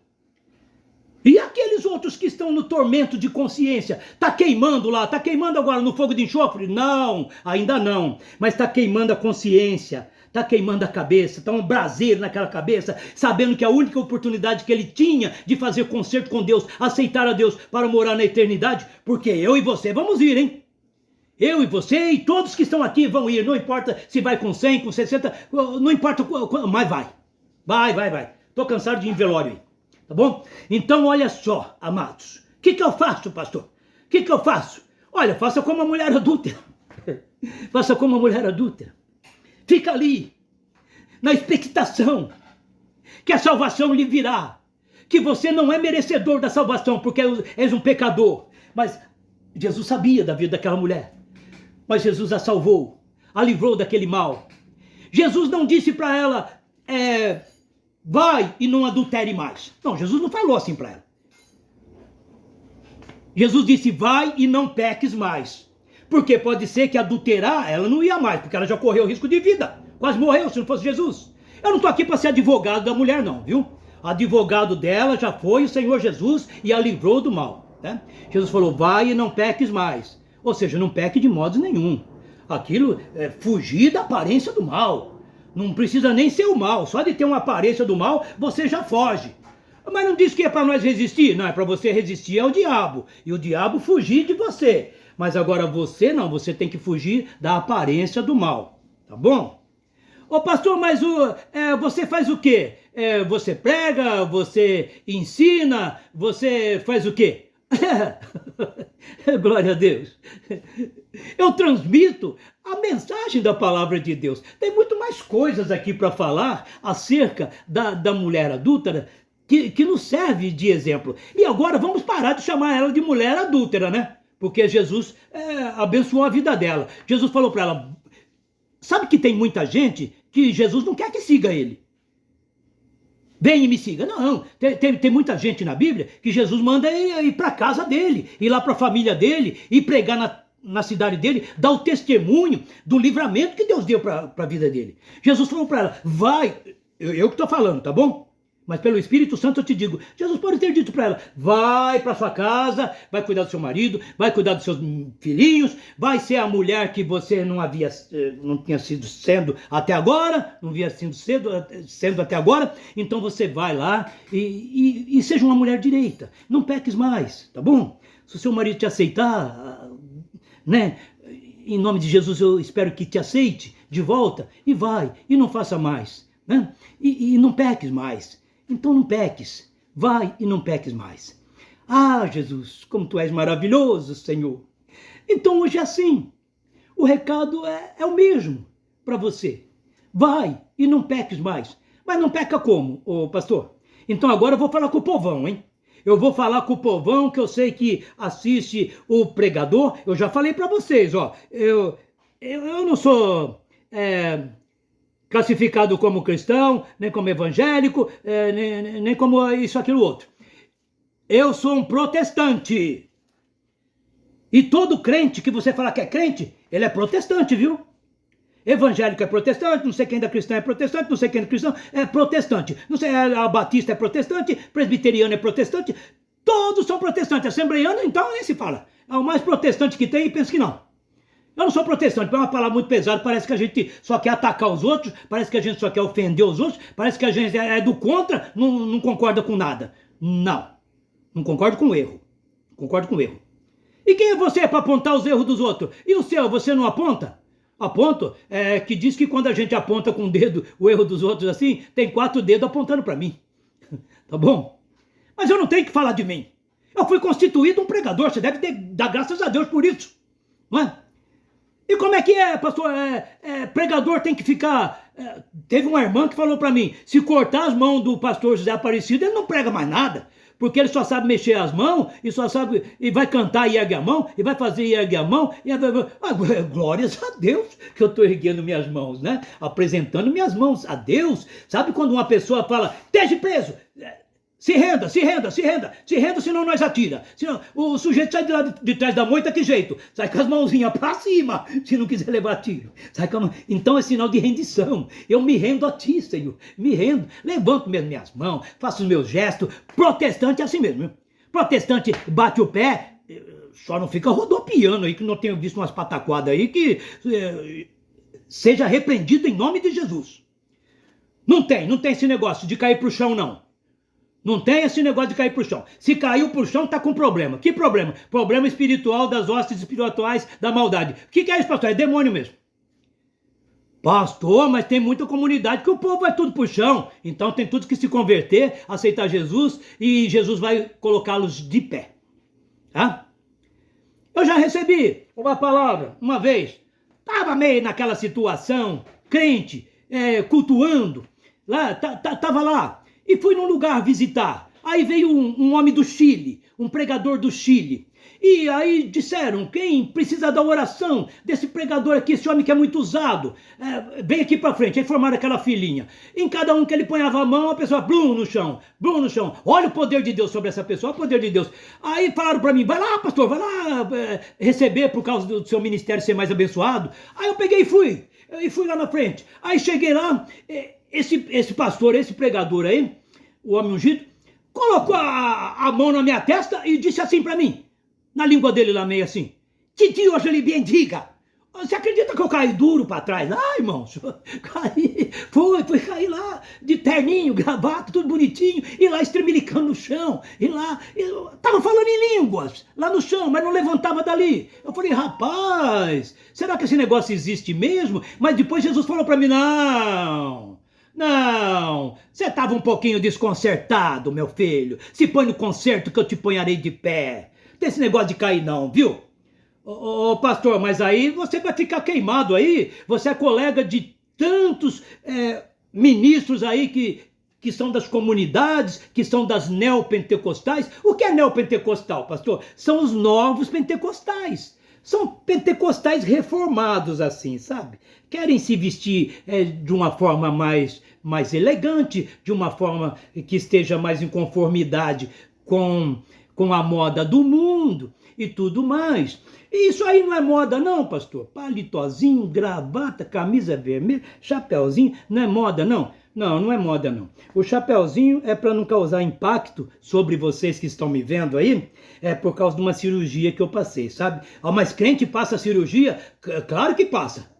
E aqueles outros que estão no tormento de consciência, está queimando lá, está queimando agora no fogo de enxofre? Não, ainda não, mas está queimando a consciência, está queimando a cabeça, está um braseiro naquela cabeça, sabendo que a única oportunidade que ele tinha de fazer concerto com Deus, aceitar a Deus para morar na eternidade, porque eu e você vamos ir, hein? Eu e você e todos que estão aqui vão ir, não importa se vai com 100, com 60, não importa, mas vai. Estou cansado de ir em velório aí. Tá bom? Então olha só, amados. O que eu faço, pastor? O que eu faço? Olha, faça como a mulher adúltera. Faça como a mulher adúltera. Fica ali, na expectação que a salvação lhe virá. Que você não é merecedor da salvação, porque és um pecador. Mas Jesus sabia da vida daquela mulher. Mas Jesus a salvou, a livrou daquele mal. Jesus não disse para ela, vai e não adultere mais. Não, Jesus não falou assim para ela. Jesus disse, vai e não peques mais. Porque pode ser que adulterar ela não ia mais, porque ela já correu risco de vida. quase morreu se não fosse Jesus. Eu não estou aqui para ser advogado da mulher não, viu? Advogado dela já foi o Senhor Jesus e a livrou do mal, né? Jesus falou, vai e não peques mais. Ou seja, não peque de modo nenhum. Aquilo é fugir da aparência do mal. Não precisa nem ser o mal, só de ter uma aparência do mal, você já foge. Mas não diz que é para nós resistir, não, é para você resistir ao diabo, e o diabo fugir de você. Mas agora você não, você tem que fugir da aparência do mal, tá bom? Ô pastor, mas você faz o quê? Você prega, você ensina, você faz o quê? Glória a Deus. Eu transmito a mensagem da palavra de Deus. Tem muito mais coisas aqui para falar acerca da mulher adúltera que nos serve de exemplo. E agora vamos parar de chamar ela de mulher adúltera, né? Porque Jesus abençoou a vida dela. Jesus falou para ela, sabe que tem muita gente que Jesus não quer que siga ele. Vem e me siga. Não, tem muita gente na Bíblia que Jesus manda ir para a casa dele, ir lá para a família dele, ir pregar na cidade dele, dar o testemunho do livramento que Deus deu para a vida dele. Jesus falou para ela, vai, eu que estou falando, tá bom? Mas pelo Espírito Santo eu te digo, Jesus pode ter dito para ela, vai para sua casa, vai cuidar do seu marido, vai cuidar dos seus filhinhos, vai ser a mulher que você não tinha sido sendo até agora, não havia sido sendo até agora, então você vai lá e seja uma mulher direita, não peques mais, tá bom? Se o seu marido te aceitar, né, em nome de Jesus eu espero que te aceite de volta, e vai, e não faça mais, né? E não peques mais. Então não peques, vai e não peques mais. Ah, Jesus, como tu és maravilhoso, Senhor. Então hoje é assim, o recado é o mesmo para você. Vai e não peques mais. Mas não peca como, ô pastor? Então agora eu vou falar com o povão, hein? Eu vou falar com o povão que eu sei que assiste o pregador. Eu já falei para vocês, ó. Eu não sou classificado como cristão, nem como evangélico, nem como isso, aquilo, outro. Eu sou um protestante. E todo crente que você fala que é crente, ele é protestante, viu? Evangélico é protestante, não sei quem da cristã é protestante, não sei quem é cristão é protestante. Não sei, a batista é protestante, presbiteriano é protestante, todos são protestantes. Assembleiano, então, nem se fala. É o mais protestante que tem e pensa que não. Eu não sou protestante, é uma palavra muito pesada, parece que a gente só quer atacar os outros, parece que a gente só quer ofender os outros, parece que a gente é do contra, não concorda com nada. Não concordo com o erro. Concordo com o erro. E quem é você para apontar os erros dos outros? E o seu, você não aponta? Aponto, que diz que quando a gente aponta com o dedo o erro dos outros assim, tem 4 dedos apontando para mim. Tá bom? Mas eu não tenho que falar de mim. Eu fui constituído um pregador, você deve dar graças a Deus por isso. Não é? E como é que é, pastor? Pregador tem que ficar... teve uma irmã que falou para mim, se cortar as mãos do pastor José Aparecido, ele não prega mais nada, porque ele só sabe mexer as mãos, e vai cantar e ergue a mão, e vai fazer e ergue a mão, glórias a Deus que eu estou erguendo minhas mãos, né? Apresentando minhas mãos a Deus. Sabe quando uma pessoa fala, esteja preso, se renda, senão nós atira. Senão, o sujeito sai de lá de trás da moita, que jeito? Sai com as mãozinhas pra cima, se não quiser levar tiro. Então é sinal de rendição. Eu me rendo a ti, Senhor. Me rendo, levanto mesmo minhas mãos, faço os meus gestos. Protestante é assim mesmo. Protestante bate o pé, só não fica rodopiando aí, que não tenho visto umas pataquadas aí, que seja repreendido em nome de Jesus. Não tem esse negócio de cair pro chão, não. Não tem esse negócio de cair pro chão. Se caiu pro chão, tá com problema. Que problema? Problema espiritual das hostes espirituais da maldade. O que é isso, pastor? É demônio mesmo. Pastor, mas tem muita comunidade que o povo vai tudo pro chão. Então tem tudo que se converter, aceitar Jesus, e Jesus vai colocá-los de pé. Tá? Eu já recebi uma palavra, uma vez. Tava meio naquela situação, crente, cultuando. Tava lá. E fui num lugar visitar. Aí veio um homem do Chile, um pregador do Chile. E aí disseram, quem precisa da oração desse pregador aqui, esse homem que é muito usado, vem aqui pra frente. Aí formaram aquela filinha. Em cada um que ele ponhava a mão, a pessoa, blum no chão. Olha o poder de Deus sobre essa pessoa, o poder de Deus. Aí falaram pra mim, vai lá, pastor, vai lá receber por causa do seu ministério ser mais abençoado. Aí eu peguei e fui. E fui lá na frente. Aí cheguei lá, esse pastor, esse pregador aí, o homem ungido, colocou a mão na minha testa e disse assim para mim, na língua dele lá meio assim, que Deus lhe bendiga. Você acredita que eu caí duro para trás? Ah, irmãos, caí, fui cair lá de terninho, gravata, tudo bonitinho, e lá estremilicando no chão, e lá, eu tava falando em línguas, lá no chão, mas não levantava dali. Eu falei, rapaz, será que esse negócio existe mesmo? Mas depois Jesus falou para mim, não, você estava um pouquinho desconcertado, meu filho. Se põe no concerto que eu te ponharei de pé. Não tem esse negócio de cair não, viu? Ô, pastor, mas aí você vai ficar queimado aí. Você é colega de tantos ministros aí que são das comunidades, que são das neopentecostais. O que é neopentecostal, pastor? São os novos pentecostais. São pentecostais reformados assim, sabe? Querem se vestir de uma forma mais elegante, de uma forma que esteja mais em conformidade com a moda do mundo e tudo mais. E isso aí não é moda não, pastor. Palitozinho, gravata, camisa vermelha, chapéuzinho, não é moda não. Não é moda não. O chapéuzinho é para não causar impacto sobre vocês que estão me vendo aí, por causa de uma cirurgia que eu passei, sabe? Mas crente passa cirurgia? Claro que passa.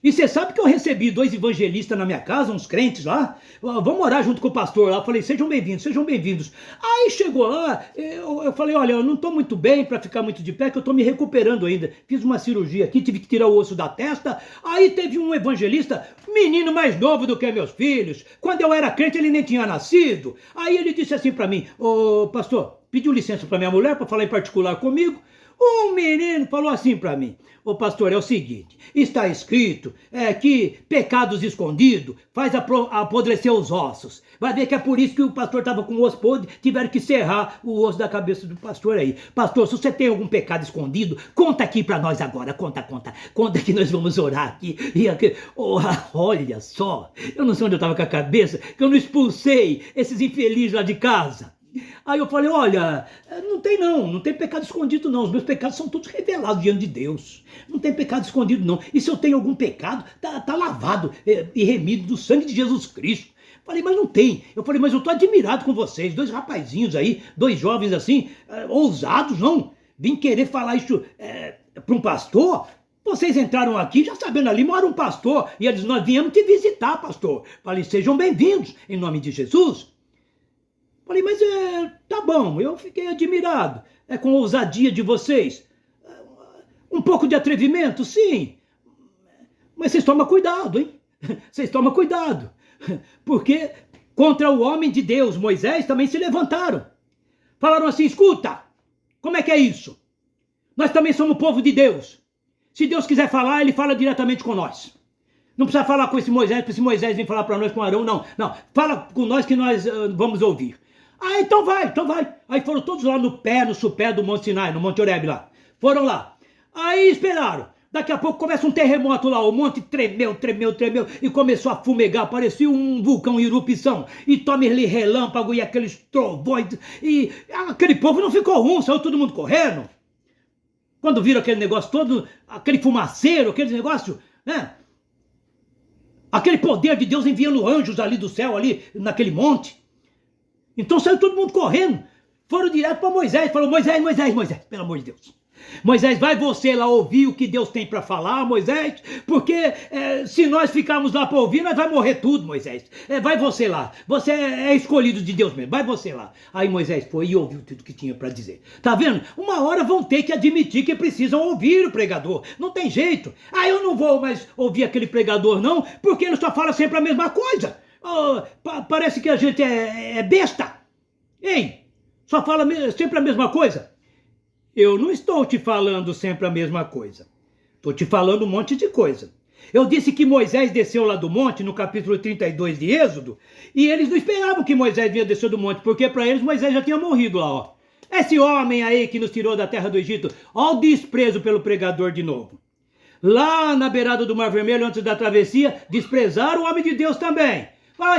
E você sabe que eu recebi 2 evangelistas na minha casa, uns crentes lá, vamos orar junto com o pastor lá, eu falei, sejam bem-vindos, sejam bem-vindos. Aí chegou lá, eu falei, olha, eu não estou muito bem para ficar muito de pé, que eu estou me recuperando ainda, fiz uma cirurgia aqui, tive que tirar o osso da testa, aí teve um evangelista, menino mais novo do que meus filhos, quando eu era crente ele nem tinha nascido, aí ele disse assim para mim, ô pastor, pediu licença para minha mulher para falar em particular comigo. Um menino falou assim para mim, ô pastor, é o seguinte, está escrito que pecados escondidos faz apodrecer os ossos. Vai ver que é por isso que o pastor estava com o osso podre, tiveram que serrar o osso da cabeça do pastor aí. Pastor, se você tem algum pecado escondido, conta aqui para nós agora, conta que nós vamos orar aqui. Olha só, eu não sei onde eu estava com a cabeça, que eu não expulsei esses infelizes lá de casa. Aí eu falei, olha, não tem pecado escondido não, os meus pecados são todos revelados diante de Deus, não tem pecado escondido não, e se eu tenho algum pecado, tá lavado e remido do sangue de Jesus Cristo. Falei, mas não tem. Eu falei, mas eu tô admirado com vocês, 2 rapazinhos aí, 2 jovens assim, ousados, não, vim querer falar isso para um pastor. Vocês entraram aqui já sabendo ali, mora um pastor, e eles, nós viemos te visitar, pastor. Falei, sejam bem-vindos, em nome de Jesus. Falei, mas tá bom, eu fiquei admirado com a ousadia de vocês. Um pouco de atrevimento, sim. Mas vocês tomam cuidado, hein? Vocês tomam cuidado. Porque contra o homem de Deus, Moisés, também se levantaram. Falaram assim, escuta, como é que é isso? Nós também somos povo de Deus. Se Deus quiser falar, ele fala diretamente com nós. Não precisa falar com esse Moisés vem falar para nós com Arão, não. Não, fala com nós que nós vamos ouvir. Ah, então vai. Aí foram todos lá no supé do Monte Sinai, no Monte Horebe lá. Foram lá. Aí esperaram. Daqui a pouco começa um terremoto lá, o monte tremeu, e começou a fumegar, parecia um vulcão em erupção. E tome ali relâmpago e aqueles trovões. E aquele povo não ficou saiu todo mundo correndo. Quando viram aquele negócio todo, aquele fumaceiro, aquele negócio, né? Aquele poder de Deus enviando anjos ali do céu, ali naquele monte. Então saiu todo mundo correndo, foram direto para Moisés, falou, Moisés, pelo amor de Deus. Moisés, vai você lá ouvir o que Deus tem para falar, Moisés, porque se nós ficarmos lá para ouvir, nós vamos morrer tudo, Moisés. Vai você lá, você é escolhido de Deus mesmo, vai você lá. Aí Moisés foi e ouviu tudo que tinha para dizer. Tá vendo? Uma hora vão ter que admitir que precisam ouvir o pregador, não tem jeito. Eu não vou mais ouvir aquele pregador não, porque ele só fala sempre a mesma coisa. Parece que a gente é besta. Ei, só fala sempre a mesma coisa. Eu não estou te falando sempre a mesma coisa. Estou te falando um monte de coisa. Eu disse que Moisés desceu lá do monte, no capítulo 32 de Êxodo, e eles não esperavam que Moisés vinha descer do monte, porque para eles Moisés já tinha morrido lá, ó. Esse homem aí que nos tirou da terra do Egito, ó o desprezo pelo pregador de novo. Lá na beirada do Mar Vermelho, antes da travessia, desprezaram o homem de Deus também.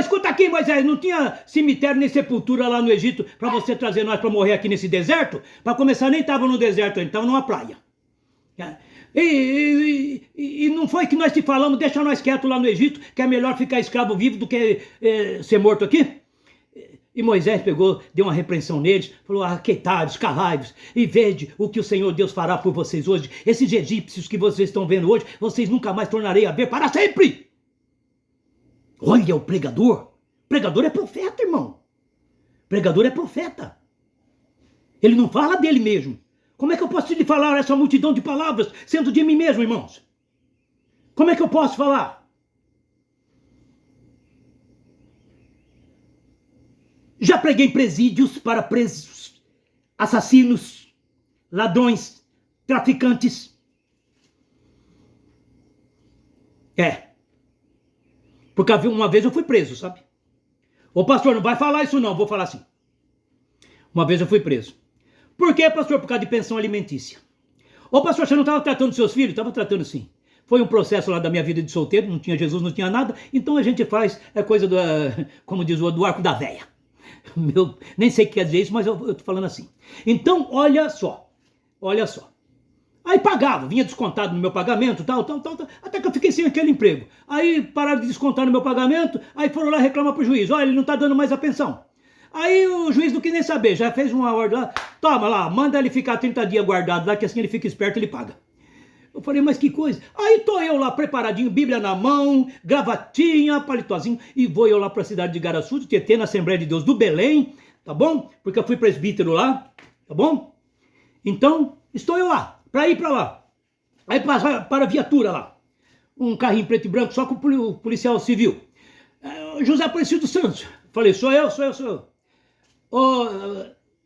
Escuta aqui, Moisés, não tinha cemitério nem sepultura lá no Egito para você trazer nós para morrer aqui nesse deserto? Para começar, nem estava no deserto, então numa praia. E não foi que nós te falamos, deixa nós quietos lá no Egito, que é melhor ficar escravo vivo do que ser morto aqui? E Moisés pegou, deu uma repreensão neles, falou: aquietai-vos, calai-vos, e vede o que o Senhor Deus fará por vocês hoje. Esses egípcios que vocês estão vendo hoje, vocês nunca mais tornarei a ver para sempre. Olha o pregador. Pregador é profeta, irmão. Pregador é profeta. Ele não fala dele mesmo. Como é que eu posso lhe falar essa multidão de palavras, sendo de mim mesmo, irmãos? Como é que eu posso falar? Já preguei em presídios para presos, assassinos, ladrões, traficantes. Porque uma vez eu fui preso, sabe? Ô pastor, não vai falar isso não, vou falar assim. Uma vez eu fui preso. Por quê, pastor? Por causa de pensão alimentícia. Ô pastor, você não estava tratando dos seus filhos? Estava tratando sim. Foi um processo lá da minha vida de solteiro, não tinha Jesus, não tinha nada, então a gente faz coisa do, como diz o do arco da véia. Nem sei o que quer dizer isso, mas eu tô falando assim. Então, olha só. Aí pagava, vinha descontado no meu pagamento, tal, até que eu fiquei sem aquele emprego. Aí pararam de descontar no meu pagamento, aí foram lá reclamar pro juiz: olha, ele não tá dando mais a pensão. Aí o juiz não quis nem saber, já fez uma ordem lá: toma lá, manda ele ficar 30 dias guardado lá, que assim ele fica esperto, ele paga. Eu falei: mas que coisa. Aí tô eu lá preparadinho, Bíblia na mão, gravatinha, palitozinho, e vou eu lá pra cidade de Garaçu, de Tietê, na Assembleia de Deus do Belém, tá bom? Porque eu fui presbítero lá, tá bom? Então, estou eu lá, pra ir pra lá. Aí para a viatura lá, um carrinho preto e branco, só com o policial civil. José Aparecido Santos. Falei: sou eu. O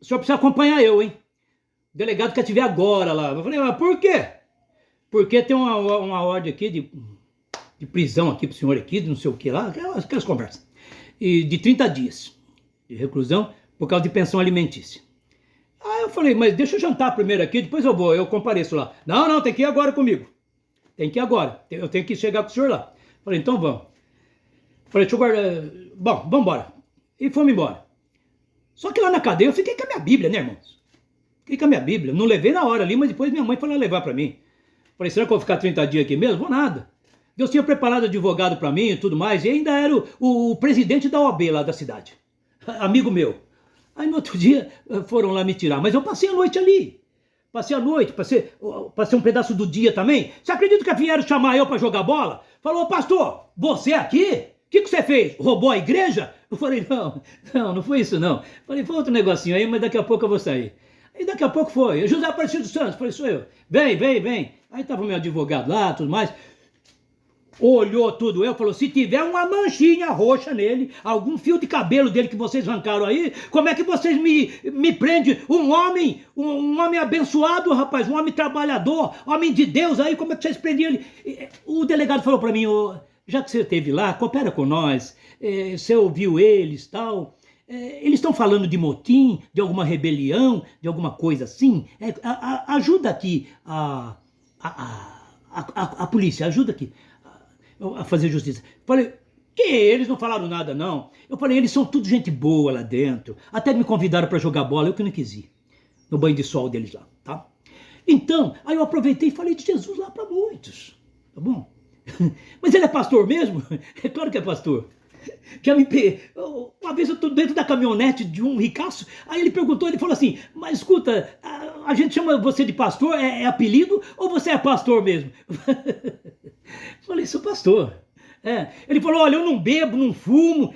senhor precisa acompanhar eu, hein? O delegado quer te ver agora lá. Eu falei: mas por quê? Porque tem uma ordem aqui de prisão aqui pro senhor aqui, de não sei o que lá, aquelas conversas. E de 30 dias de reclusão por causa de pensão alimentícia. Aí eu falei: mas deixa eu jantar primeiro aqui, depois eu compareço lá. Não, tem que ir agora comigo. Tem que ir agora. Eu tenho que chegar com o senhor lá. Falei: então vamos. Falei: deixa eu guardar. Bom, vamos embora. E fomos embora. Só que lá na cadeia eu fiquei com a minha Bíblia, né, irmãos? Fiquei com a minha Bíblia. Não levei na hora ali, mas depois minha mãe foi lá levar pra mim. Falei: será que eu vou ficar 30 dias aqui mesmo? Vou nada. Deus tinha preparado advogado pra mim e tudo mais, e ainda era o presidente da OAB lá da cidade. Amigo meu. Aí no outro dia foram lá me tirar, mas eu passei a noite ali. Passei um pedaço do dia também. Você acredita que vieram chamar eu pra jogar bola? Falou: pastor, você aqui? O que você fez? Roubou a igreja? Eu falei: não foi isso não. Falei: foi outro negocinho aí, mas daqui a pouco eu vou sair. E daqui a pouco foi. José Aparecido Santos. Falei: sou eu. Vem. Aí tava o meu advogado lá, tudo mais. Olhou tudo eu, falou: se tiver uma manchinha roxa nele, algum fio de cabelo dele que vocês arrancaram aí, como é que vocês me prendem? Um homem abençoado, rapaz, um homem trabalhador, homem de Deus aí, como é que vocês prendiam ele? O delegado falou pra mim: já que você esteve lá, coopera com nós, você ouviu eles e tal, eles estão falando de motim, de alguma rebelião, de alguma coisa assim, ajuda aqui a polícia, ajuda aqui a fazer justiça. Falei: que eles não falaram nada não. Eu falei: eles são tudo gente boa lá dentro, até me convidaram para jogar bola, eu que não quis ir, no banho de sol deles lá, tá? Então, aí eu aproveitei e falei de Jesus lá para muitos, tá bom? Mas ele é pastor mesmo? É claro que é pastor. Uma vez eu estou dentro da caminhonete de um ricaço, aí ele perguntou, ele falou assim: mas escuta, a gente chama você de pastor, é apelido, ou você é pastor mesmo? Falei: sou pastor. Ele falou: olha, eu não bebo, não fumo,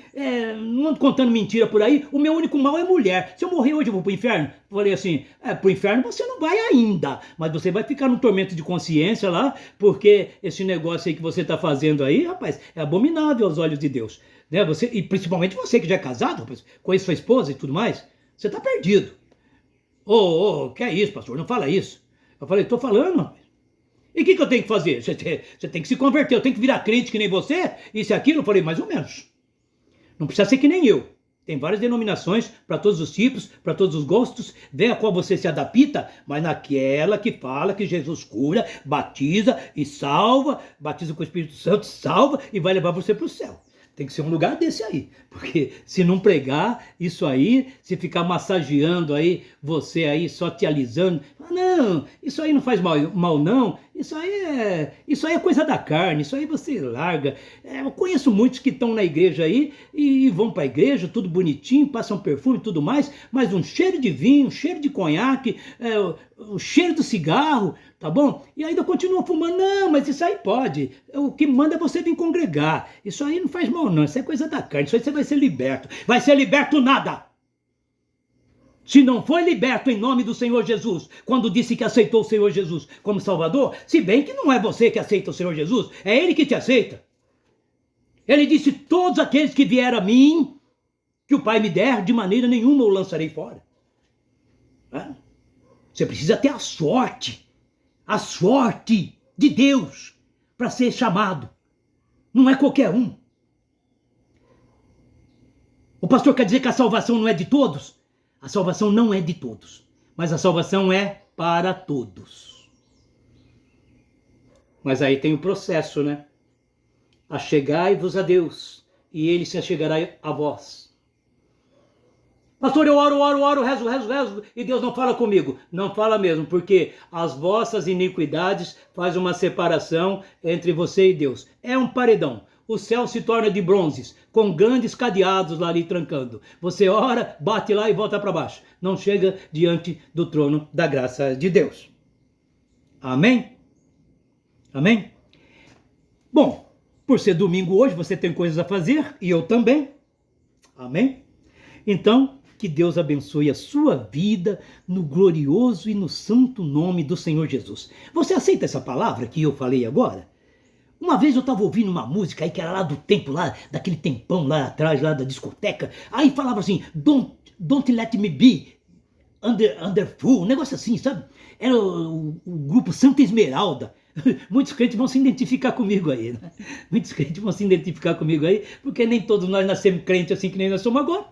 não ando contando mentira por aí, o meu único mal é mulher. Se eu morrer hoje eu vou pro inferno? Falei assim: pro inferno você não vai ainda, mas você vai ficar num tormento de consciência lá, porque esse negócio aí que você tá fazendo aí, rapaz, é abominável aos olhos de Deus. Né? E principalmente você que já é casado, rapaz, conhece sua esposa e tudo mais, você tá perdido. Que é isso, pastor? Não fala isso. Eu falei: tô falando, rapaz. E o que eu tenho que fazer? Você tem que se converter, eu tenho que virar crente que nem você? Isso e aquilo? Eu falei: mais ou menos. Não precisa ser que nem eu. Tem várias denominações, para todos os tipos, para todos os gostos, vê a qual você se adapta, mas naquela que fala que Jesus cura, batiza e salva, batiza com o Espírito Santo, salva e vai levar você para o céu. Tem que ser um lugar desse aí, porque se não pregar isso aí, se ficar massageando aí, você aí só te alisando, não, isso aí não faz mal não, isso aí é coisa da carne, isso aí você larga. Eu conheço muitos que estão na igreja aí e vão para a igreja, tudo bonitinho, passam perfume e tudo mais, mas um cheiro de vinho, um cheiro de conhaque, o cheiro do cigarro, tá bom? E ainda continuam fumando. Não, mas isso aí pode. O que manda é você vir congregar. Isso aí não faz mal não, isso é coisa da carne, isso aí você vai ser liberto. Vai ser liberto nada! Se não foi liberto em nome do Senhor Jesus, quando disse que aceitou o Senhor Jesus como Salvador, se bem que não é você que aceita o Senhor Jesus, é Ele que te aceita. Ele disse, todos aqueles que vieram a mim, que o Pai me der, de maneira nenhuma o lançarei fora. Você precisa ter a sorte de Deus para ser chamado. Não é qualquer um. O pastor quer dizer que a salvação não é de todos? A salvação não é de todos, mas a salvação é para todos. Mas aí tem o processo, né? Achegai-vos a Deus, e Ele se achegará a vós. Pastor, eu oro, rezo, e Deus não fala comigo. Não fala mesmo, porque as vossas iniquidades fazem uma separação entre você e Deus. É um paredão. O céu se torna de bronzes, com grandes cadeados lá ali trancando. Você ora, bate lá e volta para baixo. Não chega diante do trono da graça de Deus. Amém? Amém? Bom, por ser domingo hoje, você tem coisas a fazer, e eu também. Amém? Então, que Deus abençoe a sua vida no glorioso e no santo nome do Senhor Jesus. Você aceita essa palavra que eu falei agora? Uma vez eu estava ouvindo uma música aí que era lá do tempo, lá daquele tempão lá atrás, lá da discoteca. Aí falava assim, don't let me be under fool, um negócio assim, sabe? Era o grupo Santa Esmeralda. Muitos crentes vão se identificar comigo aí, né? Muitos crentes vão se identificar comigo aí, porque nem todos nós nascemos crentes assim que nem nós somos agora.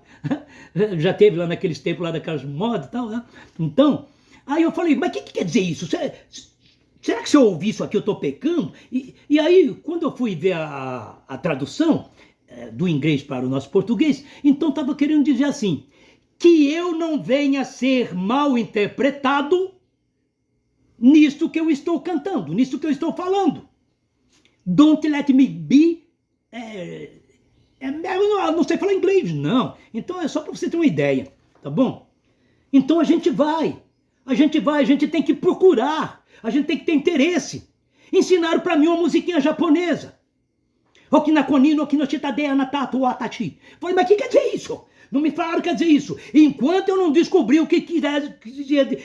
Já teve lá naqueles tempos lá daquelas modas e tal, né? Então, aí eu falei, mas o que quer dizer isso? Será que se eu ouvir isso aqui eu estou pecando? E aí, quando eu fui ver a tradução do inglês para o nosso português, então estava querendo dizer assim, que eu não venha a ser mal interpretado nisto que eu estou cantando, nisto que eu estou falando. Don't let me be... eu não sei falar inglês, não. Então é só para você ter uma ideia, tá bom? Então a gente tem que procurar. A gente tem que ter interesse. Ensinaram para mim uma musiquinha japonesa. Okinakonino, okinoshitadeya natatu watashi. Falei, mas o que quer dizer isso? Não me falaram que quer dizer isso. Enquanto eu não descobri o que queria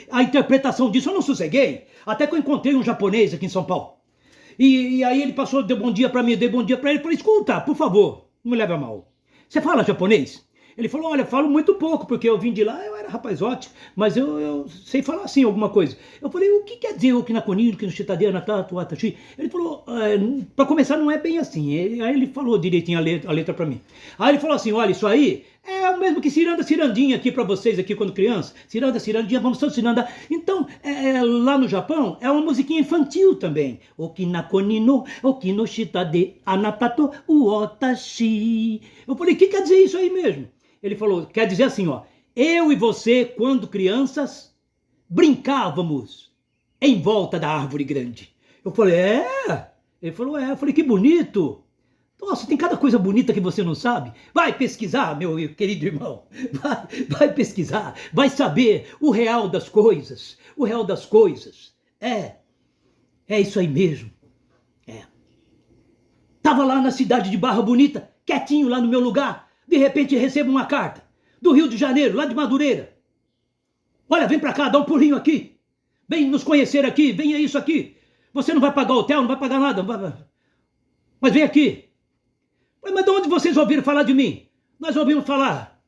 a interpretação disso, eu não sosseguei. Até que eu encontrei um japonês aqui em São Paulo. E aí ele passou, deu bom dia para mim, dei bom dia para ele. Falei, escuta, por favor, não me leve a mal. Você fala japonês? Ele falou, olha, falo muito pouco, porque eu vim de lá, eu era rapazote, mas eu sei falar assim alguma coisa. Eu falei, o que quer dizer o Kinakonino, Kinoshitadeya, Natatu, Watashi? Ele falou, para começar não é bem assim. Aí ele falou direitinho a letra para mim. Aí ele falou assim, olha, isso aí é o mesmo que ciranda, cirandinha aqui para vocês aqui quando criança. Ciranda, cirandinha, vamos todos cirandar. Então, lá no Japão, é uma musiquinha infantil também. Okinakonino, Okinoshitadeya, Natatu, Watashi. Eu falei, o que quer dizer isso aí mesmo? Ele falou, quer dizer assim, ó, eu e você, quando crianças, brincávamos em volta da árvore grande. Eu falei, Ele falou, Eu falei, que bonito. Nossa, tem cada coisa bonita que você não sabe. Vai pesquisar, meu querido irmão. Vai pesquisar, vai saber o real das coisas. O real das coisas. É isso aí mesmo. Tava lá na cidade de Barra Bonita, quietinho lá no meu lugar. De repente recebo uma carta do Rio de Janeiro, lá de Madureira. Olha, vem pra cá, dá um pulinho aqui. Vem nos conhecer aqui, venha isso aqui. Você não vai pagar hotel, não vai pagar nada. Mas vem aqui. Mas de onde vocês ouviram falar de mim? Nós ouvimos falar.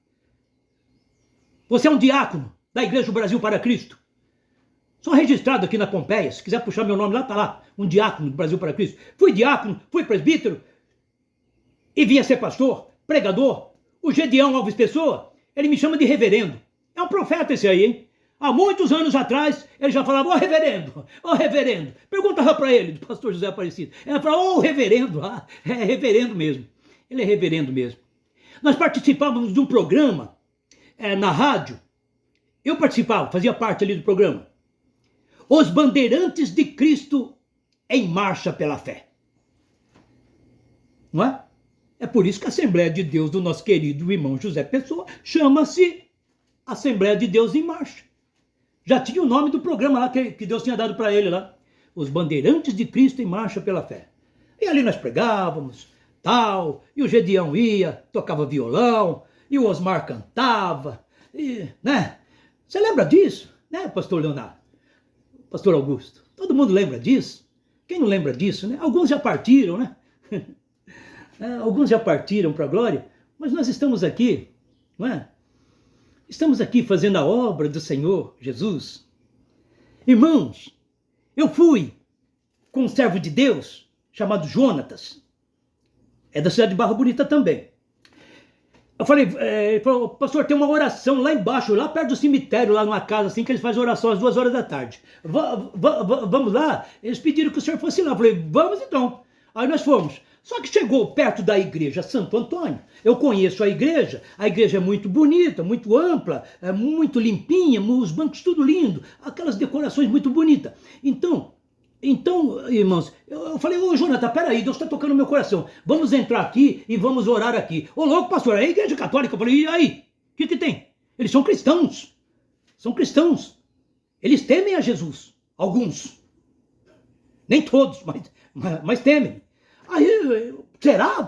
Você é um diácono da Igreja do Brasil para Cristo. Sou registrado aqui na Pompeia. Se quiser puxar meu nome lá, tá lá. Um diácono do Brasil para Cristo. Fui diácono, fui presbítero. E vinha ser pastor, pregador. O Gedeão Alves Pessoa, ele me chama de reverendo. É um profeta esse aí, hein? Há muitos anos atrás, ele já falava, ô reverendo. Perguntava para ele, do pastor José Aparecido. Ele falava, ô reverendo, é reverendo mesmo. Ele é reverendo mesmo. Nós participávamos de um programa na rádio. Eu participava, fazia parte ali do programa. Os Bandeirantes de Cristo em marcha pela fé. Não é? É por isso que a Assembleia de Deus do nosso querido irmão José Pessoa chama-se Assembleia de Deus em Marcha. Já tinha o nome do programa lá que Deus tinha dado para ele lá. Os Bandeirantes de Cristo em Marcha pela Fé. E ali nós pregávamos, tal, e o Gedeão ia, tocava violão, e o Osmar cantava, e, né? Você lembra disso, né, pastor Leonardo? Pastor Augusto? Todo mundo lembra disso? Quem não lembra disso, né? Alguns já partiram, né? Alguns já partiram para a glória, mas nós estamos aqui, não é? Estamos aqui fazendo a obra do Senhor Jesus. Irmãos, eu fui com um servo de Deus chamado Jonatas, é da cidade de Barra Bonita também. Eu falei, ele falou, pastor, tem uma oração lá embaixo, lá perto do cemitério, lá numa casa assim, que eles fazem oração às 2 horas da tarde. Vamos lá? Eles pediram que o senhor fosse lá. Eu falei, vamos então. Aí nós fomos. Só que chegou perto da igreja Santo Antônio. Eu conheço a igreja é muito bonita, muito ampla, é muito limpinha, os bancos tudo lindo, aquelas decorações muito bonitas. Então, irmãos, eu falei, ô Jonathan, peraí, Deus está tocando no meu coração. Vamos entrar aqui e vamos orar aqui. Ô louco, pastor, é a igreja católica. Eu falei, e aí? O que tem? Eles são cristãos. São cristãos. Eles temem a Jesus. Alguns. Nem todos, mas temem. Aí, será?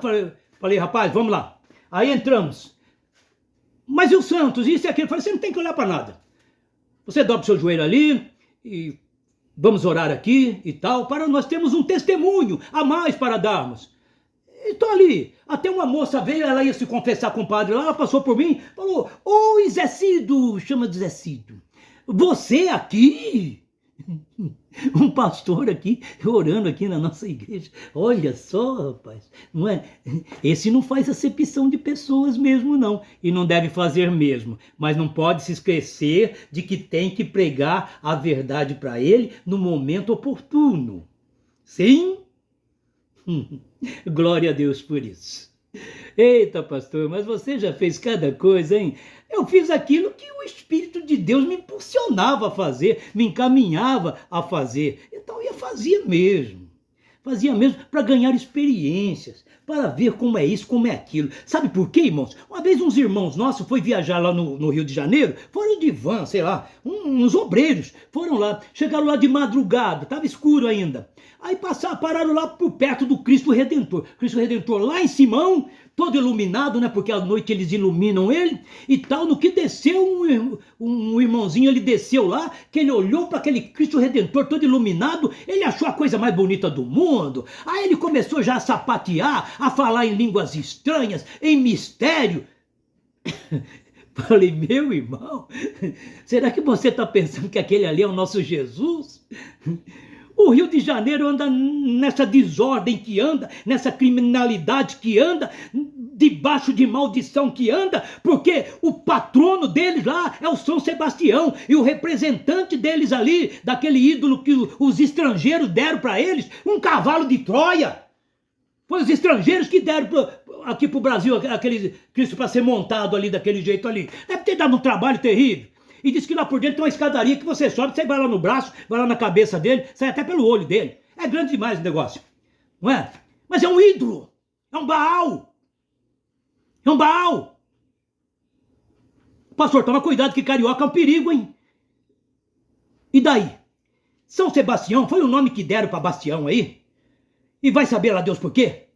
Falei, rapaz, vamos lá. Aí entramos. Mas e os santos? Isso e aquilo? Eu falei, você não tem que olhar para nada. Você dobra o seu joelho ali e vamos orar aqui e tal. Nós temos um testemunho a mais para darmos. Estou ali. Até uma moça veio, ela ia se confessar com o padre lá, ela passou por mim, falou, ô Zé Cido, chama de Zé Cido, você aqui? Um pastor aqui, orando aqui na nossa igreja. Olha só, rapaz, não é? Esse não faz acepção de pessoas mesmo, não. E não deve fazer mesmo. Mas não pode se esquecer de que tem que pregar a verdade para ele no momento oportuno. Sim? Glória a Deus por isso. Eita, pastor, mas você já fez cada coisa, hein? Eu fiz aquilo que o Espírito de Deus me impulsionava a fazer, me encaminhava a fazer. Então eu fazia mesmo para ganhar experiências, para ver como é isso, como é aquilo. Sabe por quê, irmãos? Uma vez uns irmãos nossos foram viajar lá no Rio de Janeiro, foram de van, sei lá, uns obreiros, foram lá, chegaram lá de madrugada, estava escuro ainda. Aí pararam lá por perto do Cristo Redentor. Cristo Redentor lá em Simão, todo iluminado, né? Porque à noite eles iluminam ele e tal. No que desceu, um irmãozinho, ele desceu lá, que ele olhou para aquele Cristo Redentor todo iluminado, ele achou a coisa mais bonita do mundo. Aí ele começou já a sapatear, a falar em línguas estranhas, em mistério. Falei, meu irmão, será que você está pensando que aquele ali é o nosso Jesus? O Rio de Janeiro anda nessa desordem que anda, nessa criminalidade que anda, debaixo de maldição que anda, porque o patrono deles lá é o São Sebastião, e o representante deles ali, daquele ídolo que os estrangeiros deram para eles, um cavalo de Troia. Foi os estrangeiros que deram aqui para o Brasil aquele Cristo para ser montado ali daquele jeito ali. Deve ter dado um trabalho terrível. E diz que lá por dentro tem uma escadaria que você sobe, você vai lá no braço, vai lá na cabeça dele, sai até pelo olho dele. É grande demais o negócio, não é? Mas é um ídolo, é um Baal. É um Baal. Pastor, toma cuidado que carioca é um perigo, hein? E daí? São Sebastião foi o nome que deram para Bastião aí. E vai saber lá Deus por quê?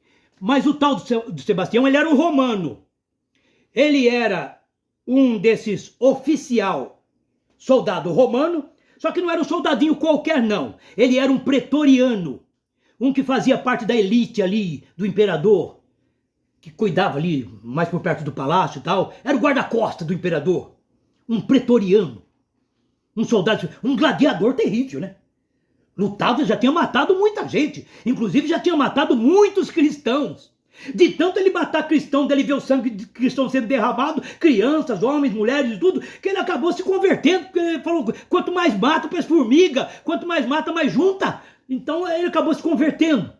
Mas o tal do Sebastião, ele era um romano. Ele era um desses soldado romano, só que não era um soldadinho qualquer não, ele era um pretoriano, um que fazia parte da elite ali do imperador, que cuidava ali mais por perto do palácio e tal, era o guarda-costas do imperador, um pretoriano, um soldado, um gladiador terrível, né? Lutava, já tinha matado muita gente, inclusive já tinha matado muitos cristãos. De tanto ele matar cristão, dele ver o sangue de cristão sendo derramado, crianças, homens, mulheres, tudo, que ele acabou se convertendo, porque ele falou, quanto mais mata, parece formiga, quanto mais mata, mais junta. Então ele acabou se convertendo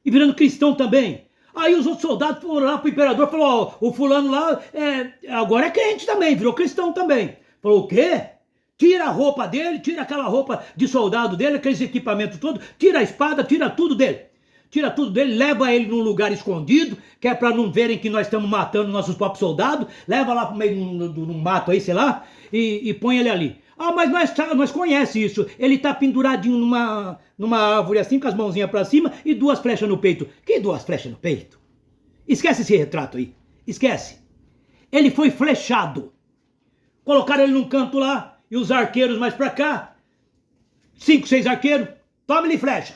e virando cristão também. Aí os outros soldados foram lá pro imperador, falou, ó, o fulano lá agora é crente também, virou cristão também. Falou, o quê? tira a roupa dele, tira aquela roupa de soldado dele, aqueles equipamentos todos, tira a espada, tira tudo dele. Tira tudo dele, leva ele num lugar escondido, que é para não verem que nós estamos matando nossos próprios soldados, leva lá pro meio do mato aí, sei lá, e põe ele ali. Ah, mas nós conhecemos isso. Ele tá penduradinho numa árvore assim, com as mãozinhas para cima e 2 flechas no peito. Que 2 flechas no peito? Esquece esse retrato aí. Esquece. Ele foi flechado. Colocaram ele num canto lá, e os arqueiros mais para cá, 5, 6 arqueiros, tome-lhe flecha.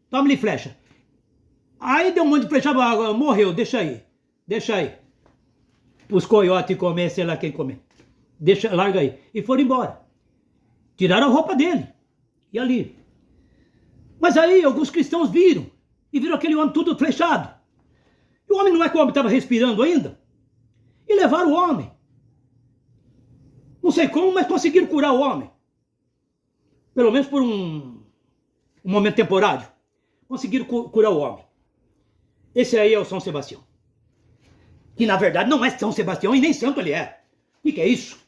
Tome-lhe flecha. Aí deu um monte de flecha, morreu, deixa aí. Os coiotes comer, sei lá quem comer. Larga aí. E foram embora. Tiraram a roupa dele. E ali. Mas aí alguns cristãos viram. E viram aquele homem tudo flechado. E o homem não é que o homem estava respirando ainda? E levaram o homem. Não sei como, mas conseguiram curar o homem. Pelo menos por um momento temporário. Conseguiram curar o homem. Esse aí é o São Sebastião. Que na verdade não é São Sebastião e nem santo ele é. O que é isso?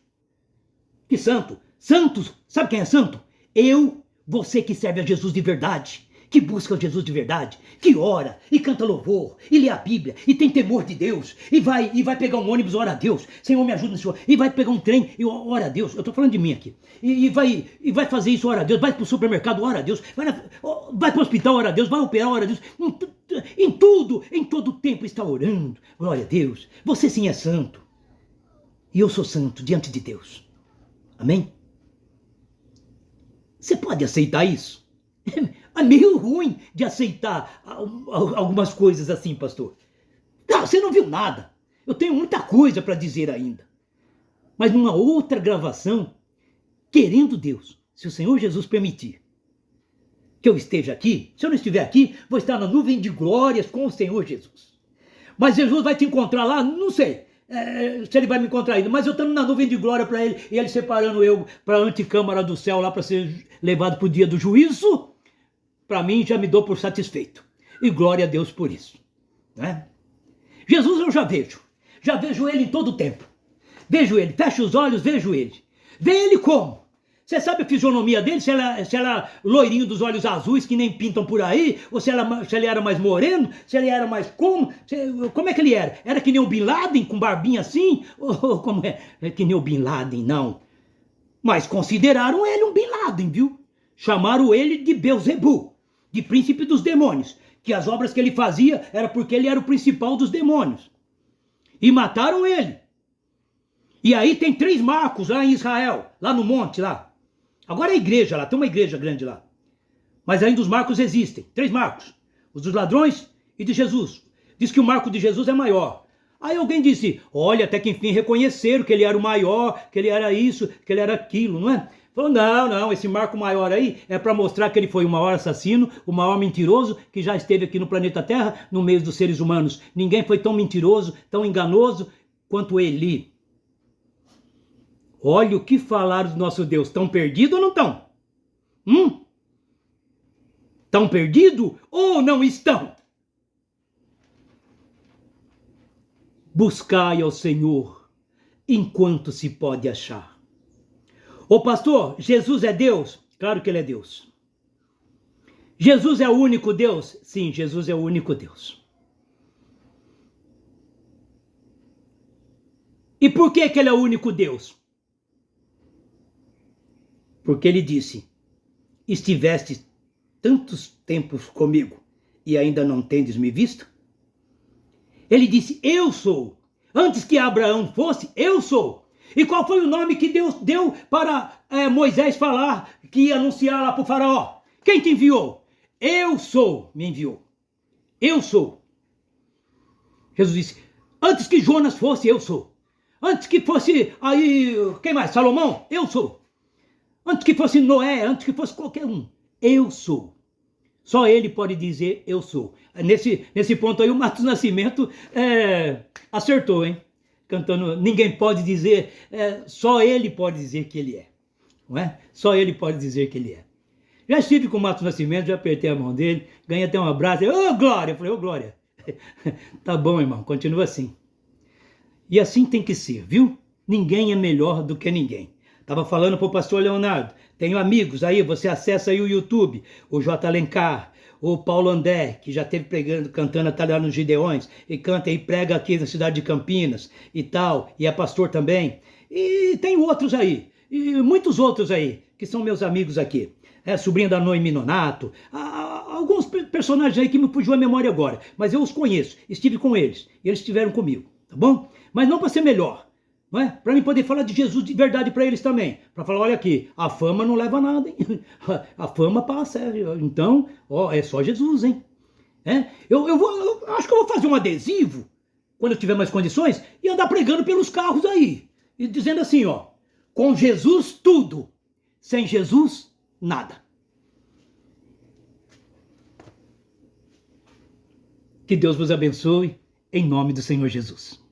Que santo? Santos, sabe quem é santo? Eu, você que serve a Jesus de verdade, que busca Jesus de verdade, que ora e canta louvor, e lê a Bíblia, e tem temor de Deus, e vai pegar um ônibus, ora a Deus, Senhor me ajuda, Senhor, e vai pegar um trem, e ora a Deus, eu estou falando de mim aqui, e vai fazer isso, ora a Deus, vai para o supermercado, ora a Deus, vai para o hospital, ora a Deus, vai operar, ora a Deus, em tudo, em todo tempo está orando, glória a Deus, você sim é santo, e eu sou santo diante de Deus, amém? Você pode aceitar isso? É meio ruim de aceitar algumas coisas assim, pastor. Não, você não viu nada. Eu tenho muita coisa para dizer ainda. Mas numa outra gravação, querendo Deus, se o Senhor Jesus permitir que eu esteja aqui, se eu não estiver aqui, vou estar na nuvem de glórias com o Senhor Jesus. Mas Jesus vai te encontrar lá, não sei se ele vai me encontrar ainda, mas eu estou na nuvem de glória para ele, e ele separando eu para a anticâmara do céu lá para ser levado para o dia do juízo. Para mim, já me dou por satisfeito. E glória a Deus por isso. Né? Jesus eu já vejo ele em todo o tempo. Vejo ele, fecho os olhos, vejo ele. Vê ele como? Você sabe a fisionomia dele? Se ela loirinho dos olhos azuis que nem pintam por aí? Ou se ele era mais moreno? Se ele era mais como? Como é que ele era? Era que nem o Bin Laden, com barbinha assim? Ou como é? É que nem o Bin Laden, não. Mas consideraram ele um Bin Laden, viu? Chamaram ele de Beelzebu, de príncipe dos demônios, que as obras que ele fazia era porque ele era o principal dos demônios. E mataram ele. E aí tem 3 marcos lá em Israel, lá no monte lá. Agora é igreja lá, tem uma igreja grande lá. Mas ainda os marcos existem, 3 marcos. Os dos ladrões e de Jesus. Diz que o marco de Jesus é maior. Aí alguém disse, olha, até que enfim reconheceram que ele era o maior, que ele era isso, que ele era aquilo, não é? Falou, não, esse marco maior aí é para mostrar que ele foi o maior assassino, o maior mentiroso que já esteve aqui no planeta Terra, no meio dos seres humanos. Ninguém foi tão mentiroso, tão enganoso quanto ele. Olha o que falaram do nosso Deus. Estão perdidos ou não estão? Estão perdidos ou não estão? Buscai ao Senhor enquanto se pode achar. Ô pastor, Jesus é Deus? Claro que ele é Deus. Jesus é o único Deus? Sim, Jesus é o único Deus. E por que ele é o único Deus? Porque ele disse, estiveste tantos tempos comigo e ainda não tendes me visto? Ele disse, eu sou. Antes que Abraão fosse, eu sou. E qual foi o nome que Deus deu para Moisés falar, que ia anunciar lá para o faraó? Quem te enviou? Eu sou, me enviou. Eu sou. Jesus disse, antes que Jonas fosse, eu sou. Antes que fosse aí, quem mais? Salomão? Eu sou. Antes que fosse Noé, antes que fosse qualquer um. Eu sou. Só ele pode dizer eu sou. Nesse ponto aí o Matos Nascimento acertou, hein? Cantando, ninguém pode dizer, só ele pode dizer que ele é. Não é? Só ele pode dizer que ele é. Já estive com o Matos Nascimento, já apertei a mão dele, ganhei até um abraço. Ô, Glória! Eu falei, ô, Glória. Tá bom, irmão, continua assim. E assim tem que ser, viu? Ninguém é melhor do que ninguém. Estava falando para o pastor Leonardo, tenho amigos aí, você acessa aí o YouTube, o J. Alencar, o Paulo André, que já esteve pregando, cantando até lá nos Gideões, e canta e prega aqui na cidade de Campinas e tal, e é pastor também. E tem outros aí, e muitos outros aí, que são meus amigos aqui. Sobrinha da Noemi Nonato, alguns personagens aí que me fugiu a memória agora, mas eu os conheço, estive com eles, e eles estiveram comigo, tá bom? Mas não para ser melhor, não é? Para mim poder falar de Jesus de verdade para eles também. Para falar, olha aqui, a fama não leva a nada, hein? A fama passa, então, ó, é só Jesus, hein? Eu acho que eu vou fazer um adesivo, quando eu tiver mais condições, e andar pregando pelos carros aí. E dizendo assim, ó, com Jesus tudo, sem Jesus nada. Que Deus vos abençoe, em nome do Senhor Jesus.